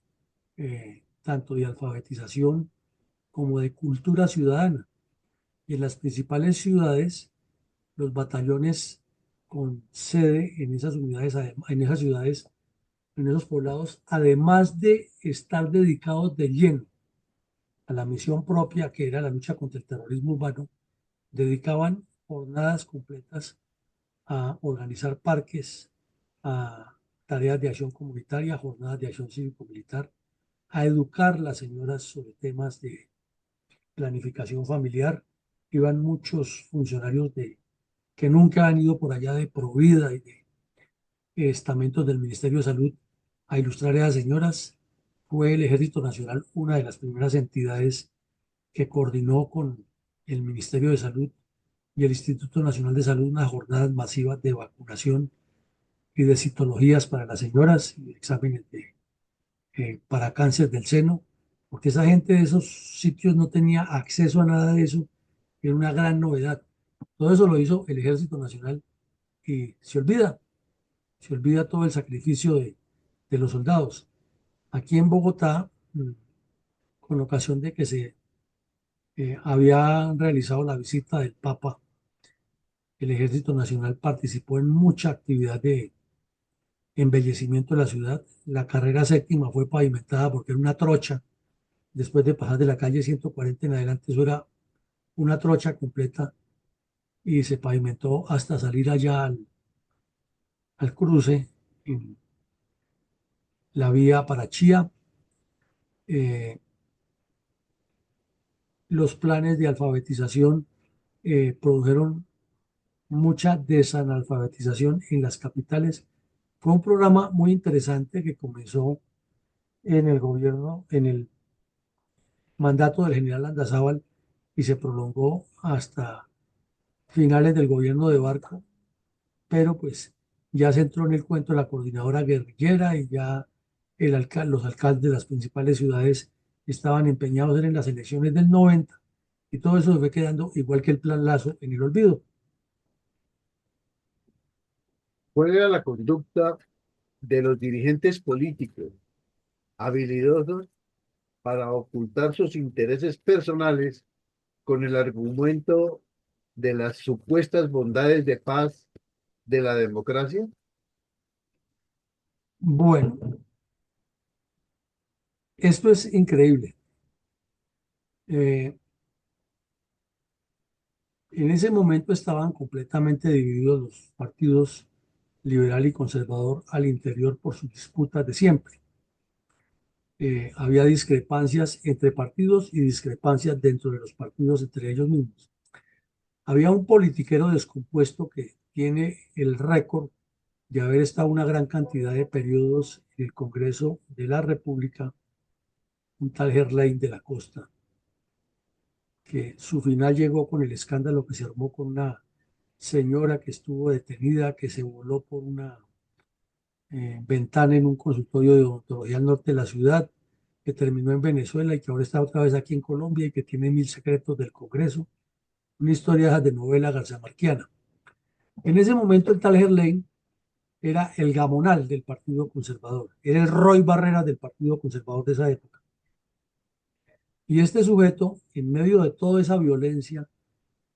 tanto de alfabetización como de cultura ciudadana. Y en las principales ciudades, los batallones con sede en esas unidades, en esas ciudades, en esos poblados, además de estar dedicados de lleno a la misión propia que era la lucha contra el terrorismo urbano, dedicaban jornadas completas a organizar parques, a tareas de acción comunitaria, jornadas de acción cívico-militar, a educar a las señoras sobre temas de planificación familiar. Iban muchos funcionarios que nunca han ido por allá de Provida y de estamentos del Ministerio de Salud a ilustrar a esas señoras. Fue el Ejército Nacional una de las primeras entidades que coordinó con el Ministerio de Salud y el Instituto Nacional de Salud unas jornadas masivas de vacunación y de citologías para las señoras y exámenes para cáncer del seno, porque esa gente de esos sitios no tenía acceso a nada de eso, era una gran novedad. Todo eso lo hizo el Ejército Nacional y se olvida todo el sacrificio de los soldados. Aquí en Bogotá, con ocasión de que se había realizado la visita del Papa, el Ejército Nacional participó en mucha actividad de embellecimiento de la ciudad. La carrera séptima fue pavimentada porque era una trocha. Después de pasar de la calle 140 en adelante, eso era una trocha completa y se pavimentó hasta salir allá al cruce en la vía para Chía. Eh, los planes de alfabetización produjeron mucha desanalfabetización en las capitales. Fue un programa muy interesante que comenzó en el gobierno, en el mandato del general Landazábal, y se prolongó hasta finales del gobierno de Barco, pero pues ya se entró en el cuento la coordinadora guerrillera y ya los alcaldes de las principales ciudades estaban empeñados en las elecciones del 90 y todo eso se fue quedando igual que el Plan Lazo en el olvido. ¿Cuál era la conducta de los dirigentes políticos habilidosos para ocultar sus intereses personales con el argumento de las supuestas bondades de paz de la democracia? Bueno, esto es increíble. Eh, en ese momento estaban completamente divididos los partidos liberal y conservador al interior por sus disputas de siempre. Había discrepancias entre partidos y discrepancias dentro de los partidos entre ellos mismos. Había un politiquero descompuesto que tiene el récord de haber estado una gran cantidad de periodos en el Congreso de la República, un tal Gerlain de la Costa, que su final llegó con el escándalo que se armó con una señora que estuvo detenida, que se voló por una ventana en un consultorio de odontología al norte de la ciudad, que terminó en Venezuela y que ahora está otra vez aquí en Colombia y que tiene 1000 secretos del Congreso. Una historia de novela garciamarquiana. En ese momento el tal Gerlain era el gamonal del Partido Conservador, era el Roy Barreras del Partido Conservador de esa época. Y este sujeto, en medio de toda esa violencia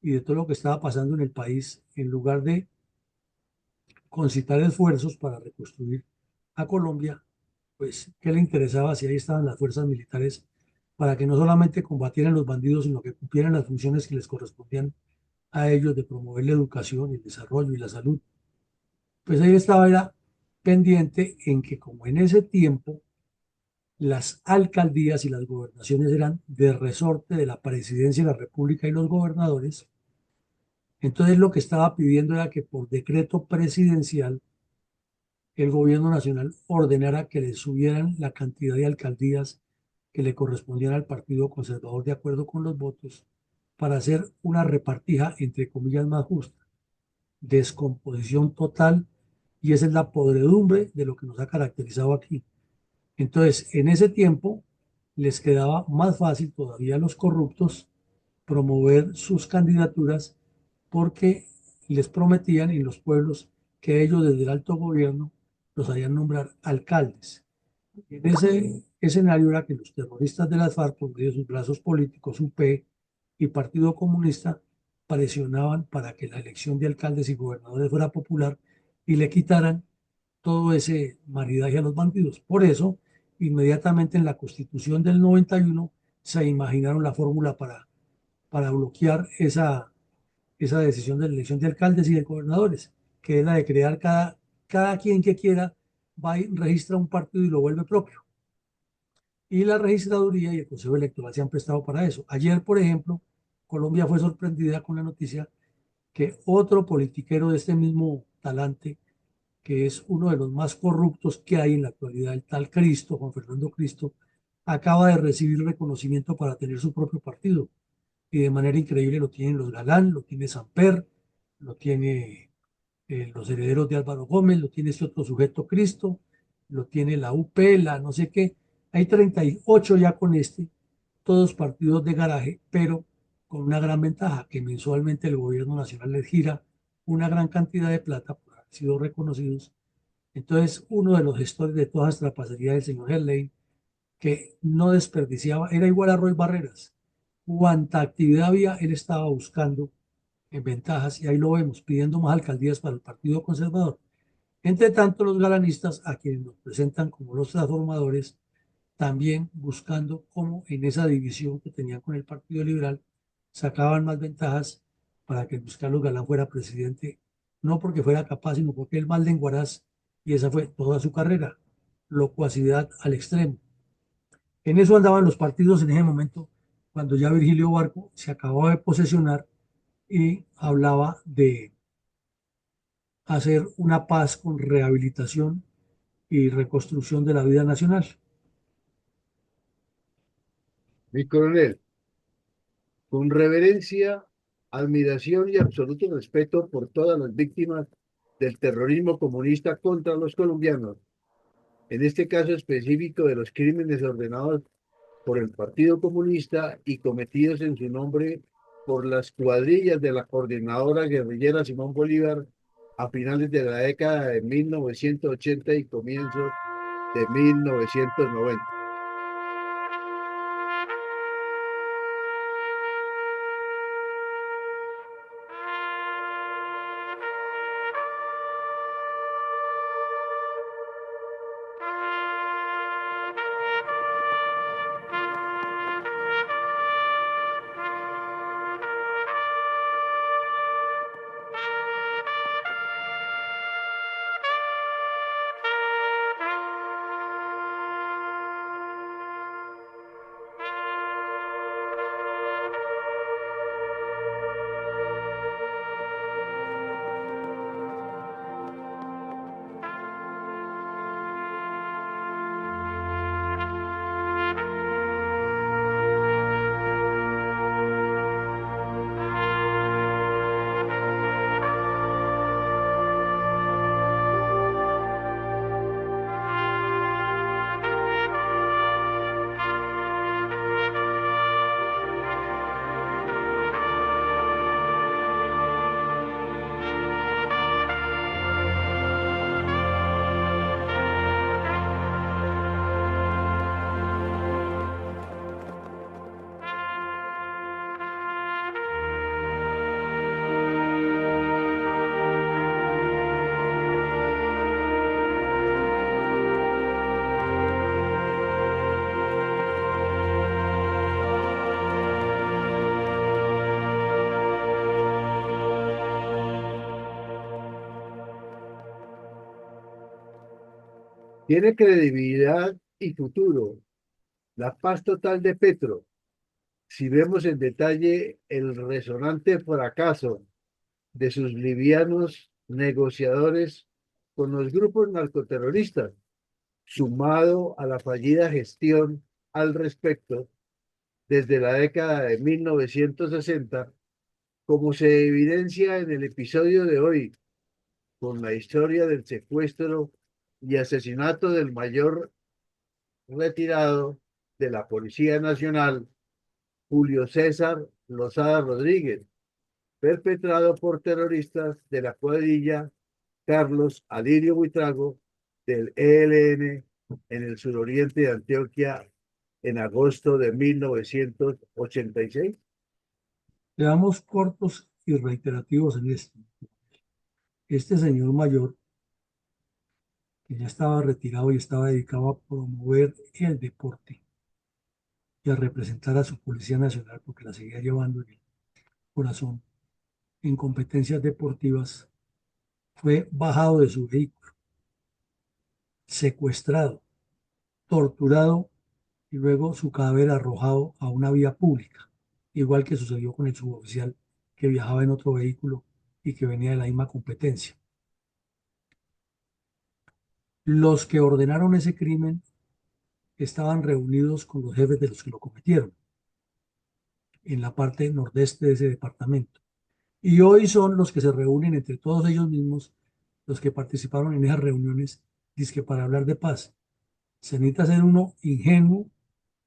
y de todo lo que estaba pasando en el país, en lugar de concitar esfuerzos para reconstruir a Colombia, pues, ¿qué le interesaba si ahí estaban las fuerzas militares para que no solamente combatieran los bandidos, sino que cumplieran las funciones que les correspondían a ellos de promover la educación, el desarrollo y la salud? Pues ahí estaba era pendiente en que como en ese tiempo las alcaldías y las gobernaciones eran de resorte de la presidencia de la República y los gobernadores, entonces lo que estaba pidiendo era que por decreto presidencial el gobierno nacional ordenara que le subieran la cantidad de alcaldías que le correspondían al Partido Conservador de acuerdo con los votos para hacer una repartija, entre comillas, más justa. Descomposición total, y esa es la podredumbre de lo que nos ha caracterizado aquí. Entonces, en ese tiempo les quedaba más fácil todavía a los corruptos promover sus candidaturas porque les prometían en los pueblos que ellos desde el alto gobierno los harían nombrar alcaldes. En ese escenario era que los terroristas de las FARC, por medio de sus brazos políticos, UP y Partido Comunista, presionaban para que la elección de alcaldes y gobernadores fuera popular y le quitaran todo ese maridaje a los bandidos. Por eso, inmediatamente en la Constitución del 91 se imaginaron la fórmula para bloquear esa decisión de la elección de alcaldes y de gobernadores, que es la de crear cada quien que quiera va y registra un partido y lo vuelve propio. Y la registraduría y el Consejo Electoral se han prestado para eso. Ayer, por ejemplo, Colombia fue sorprendida con la noticia que otro politiquero de este mismo talante, que es uno de los más corruptos que hay en la actualidad, el tal Cristo, Juan Fernando Cristo, acaba de recibir reconocimiento para tener su propio partido. Y de manera increíble lo tienen los Galán, lo tiene Samper, lo tiene los herederos de Álvaro Gómez, lo tiene este otro sujeto Cristo, lo tiene la UP, la no sé qué. Hay 38 ya con este, todos partidos de garaje, pero con una gran ventaja, que mensualmente el gobierno nacional les gira una gran cantidad de plata por haber sido reconocidos. Entonces, uno de los gestores de toda esta trapacería del señor Gerlain, que no desperdiciaba, era igual a Roy Barreras. Cuánta actividad había, él estaba buscando en ventajas y ahí lo vemos, pidiendo más alcaldías para el Partido Conservador. Entre tanto, los galanistas, a quienes nos presentan como los transformadores, también buscando cómo en esa división que tenían con el Partido Liberal sacaban más ventajas para que Luis Carlos Galán fuera presidente, no porque fuera capaz, sino porque él mal de Guaraz, y esa fue toda su carrera, locuacidad al extremo. En eso andaban los partidos en ese momento, cuando ya Virgilio Barco se acababa de posesionar y hablaba de hacer una paz con rehabilitación y reconstrucción de la vida nacional. Mi coronel, con reverencia, admiración y absoluto respeto por todas las víctimas del terrorismo comunista contra los colombianos, en este caso específico de los crímenes ordenados por el Partido Comunista y cometidos en su nombre por las cuadrillas de la coordinadora guerrillera Simón Bolívar a finales de la década de 1980 y comienzos de 1990. Tiene credibilidad y futuro la paz total de Petro. Si vemos en detalle el resonante fracaso de sus livianos negociadores con los grupos narcoterroristas, sumado a la fallida gestión al respecto desde la década de 1960, como se evidencia en el episodio de hoy, con la historia del secuestro y asesinato del mayor retirado de la Policía Nacional, Julio César Lozada Rodríguez, perpetrado por terroristas de la cuadrilla Carlos Alirio Buitrago del ELN en el suroriente de Antioquia en agosto de 1986. Seamos cortos y reiterativos en esto. Este señor mayor, que ya estaba retirado y estaba dedicado a promover el deporte y a representar a su Policía Nacional, porque la seguía llevando en el corazón, en competencias deportivas, fue bajado de su vehículo, secuestrado, torturado y luego su cadáver arrojado a una vía pública, igual que sucedió con el suboficial que viajaba en otro vehículo y que venía de la misma competencia. Los que ordenaron ese crimen estaban reunidos con los jefes de los que lo cometieron en la parte nordeste de ese departamento. Y hoy son los que se reúnen entre todos ellos mismos, los que participaron en esas reuniones, dizque para hablar de paz. Se necesita ser uno ingenuo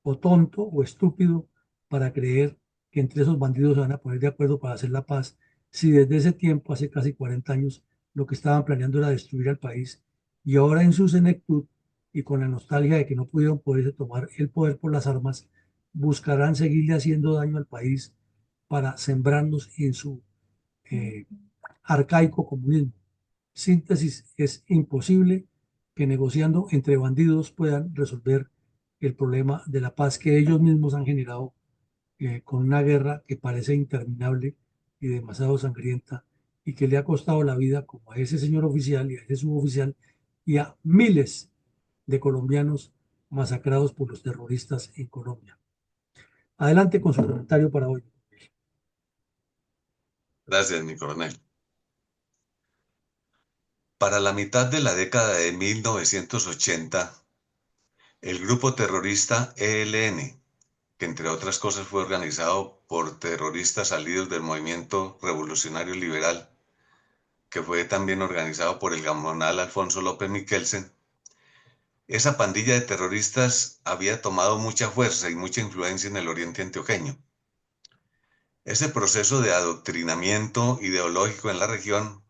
o tonto o estúpido para creer que entre esos bandidos se van a poner de acuerdo para hacer la paz, si desde ese tiempo, hace casi 40 años, lo que estaban planeando era destruir al país y ahora en su senectud y con la nostalgia de que no pudieron poderse tomar el poder por las armas, buscarán seguirle haciendo daño al país para sembrarnos en su eh, arcaico comunismo. Síntesis: es imposible que negociando entre bandidos puedan resolver el problema de la paz que ellos mismos han generado con una guerra que parece interminable y demasiado sangrienta y que le ha costado la vida como a ese señor oficial y a ese suboficial y a miles de colombianos masacrados por los terroristas en Colombia. Adelante con su comentario para hoy. Gracias, mi coronel. Para la mitad de la década de 1980, el grupo terrorista ELN que entre otras cosas fue organizado por terroristas salidos del movimiento revolucionario liberal, que fue también organizado por el gamonal Alfonso López Miquelsen. Esa pandilla de terroristas había tomado mucha fuerza y mucha influencia en el oriente antioqueño. Ese proceso de adoctrinamiento ideológico en la región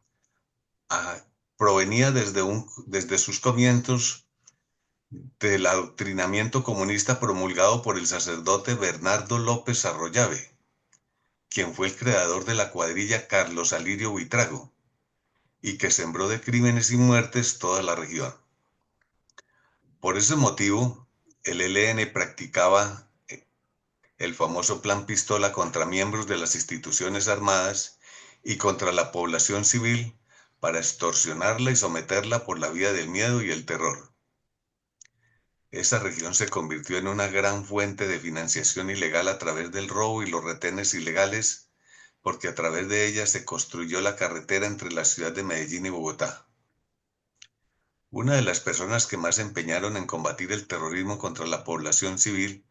provenía desde sus comienzos del adoctrinamiento comunista promulgado por el sacerdote Bernardo López Arroyave, quien fue el creador de la cuadrilla Carlos Alirio Buitrago, y que sembró de crímenes y muertes toda la región. Por ese motivo, el ELN practicaba el famoso plan pistola contra miembros de las instituciones armadas y contra la población civil para extorsionarla y someterla por la vía del miedo y el terror. Esa región se convirtió en una gran fuente de financiación ilegal a través del robo y los retenes ilegales, porque a través de ella se construyó la carretera entre la ciudad de Medellín y Bogotá. Una de las personas que más se empeñaron en combatir el terrorismo contra la población civil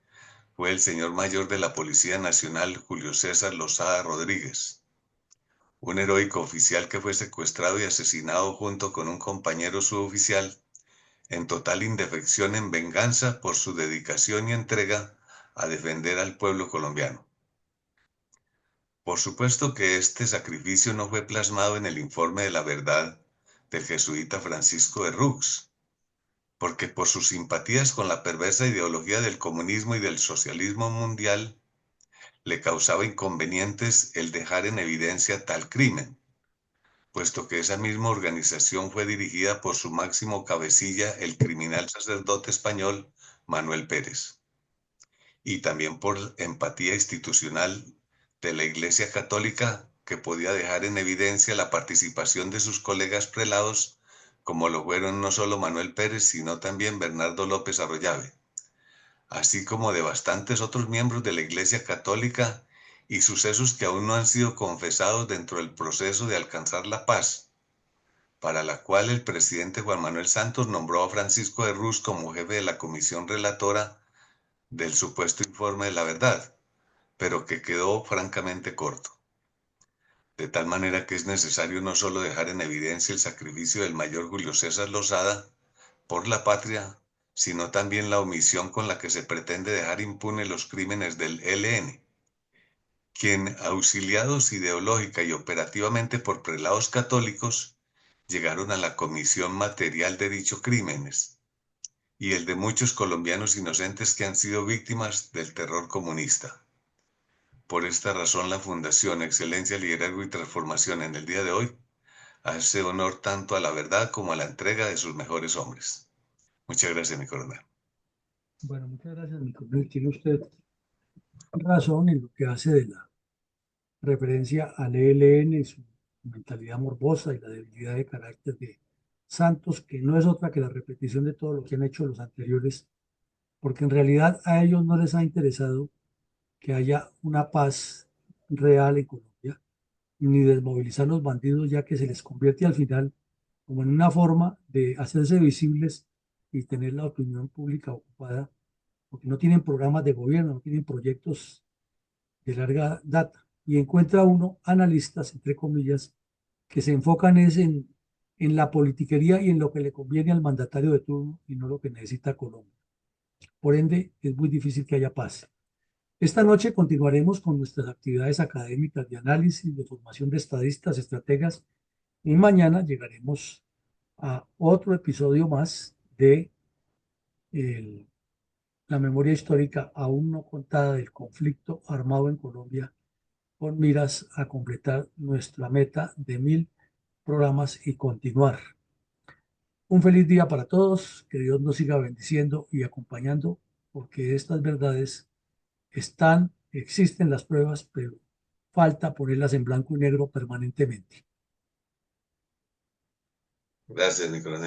fue el señor mayor de la Policía Nacional, Julio César Lozada Rodríguez, un heroico oficial que fue secuestrado y asesinado junto con un compañero suboficial en total indefensión en venganza por su dedicación y entrega a defender al pueblo colombiano. Por supuesto que este sacrificio no fue plasmado en el informe de la verdad del jesuita Francisco de Rux, porque por sus simpatías con la perversa ideología del comunismo y del socialismo mundial, le causaba inconvenientes el dejar en evidencia tal crimen, puesto que esa misma organización fue dirigida por su máximo cabecilla, el criminal sacerdote español Manuel Pérez, y también por empatía institucional de la Iglesia Católica, que podía dejar en evidencia la participación de sus colegas prelados, como lo fueron no solo Manuel Pérez, sino también Bernardo López Arroyave, así como de bastantes otros miembros de la Iglesia Católica y sucesos que aún no han sido confesados dentro del proceso de alcanzar la paz, para la cual el presidente Juan Manuel Santos nombró a Francisco de Ruz como jefe de la comisión relatora del supuesto informe de la verdad, pero que quedó francamente corto. De tal manera que es necesario no solo dejar en evidencia el sacrificio del mayor Julio César Lozada por la patria, sino también la omisión con la que se pretende dejar impunes los crímenes del ELN, quien, auxiliados ideológica y operativamente por prelados católicos, llegaron a la comisión material de dichos crímenes, y el de muchos colombianos inocentes que han sido víctimas del terror comunista. Por esta razón, la Fundación Excelencia, Liderazgo y Transformación en el día de hoy hace honor tanto a la verdad como a la entrega de sus mejores hombres. Muchas gracias, mi coronel. Bueno, muchas gracias, mi coronel. Tiene usted razón en lo que hace de la referencia al ELN y su mentalidad morbosa y la debilidad de carácter de Santos, que no es otra que la repetición de todo lo que han hecho los anteriores, porque en realidad a ellos no les ha interesado que haya una paz real en Colombia, ni desmovilizar los bandidos, ya que se les convierte al final como en una forma de hacerse visibles y tener la opinión pública ocupada, porque no tienen programas de gobierno, no tienen proyectos de larga data. Y encuentra uno analistas, entre comillas, que se enfocan es en la politiquería y en lo que le conviene al mandatario de turno y no lo que necesita Colombia. Por ende, es muy difícil que haya paz. Esta noche continuaremos con nuestras actividades académicas de análisis, de formación de estadistas, estrategas, y mañana llegaremos a otro episodio más de la memoria histórica aún no contada del conflicto armado en Colombia, con miras a completar nuestra meta de 1000 programas y continuar. Un feliz día para todos, que Dios nos siga bendiciendo y acompañando, porque estas verdades existen las pruebas, pero falta ponerlas en blanco y negro permanentemente. Gracias, mi coronel.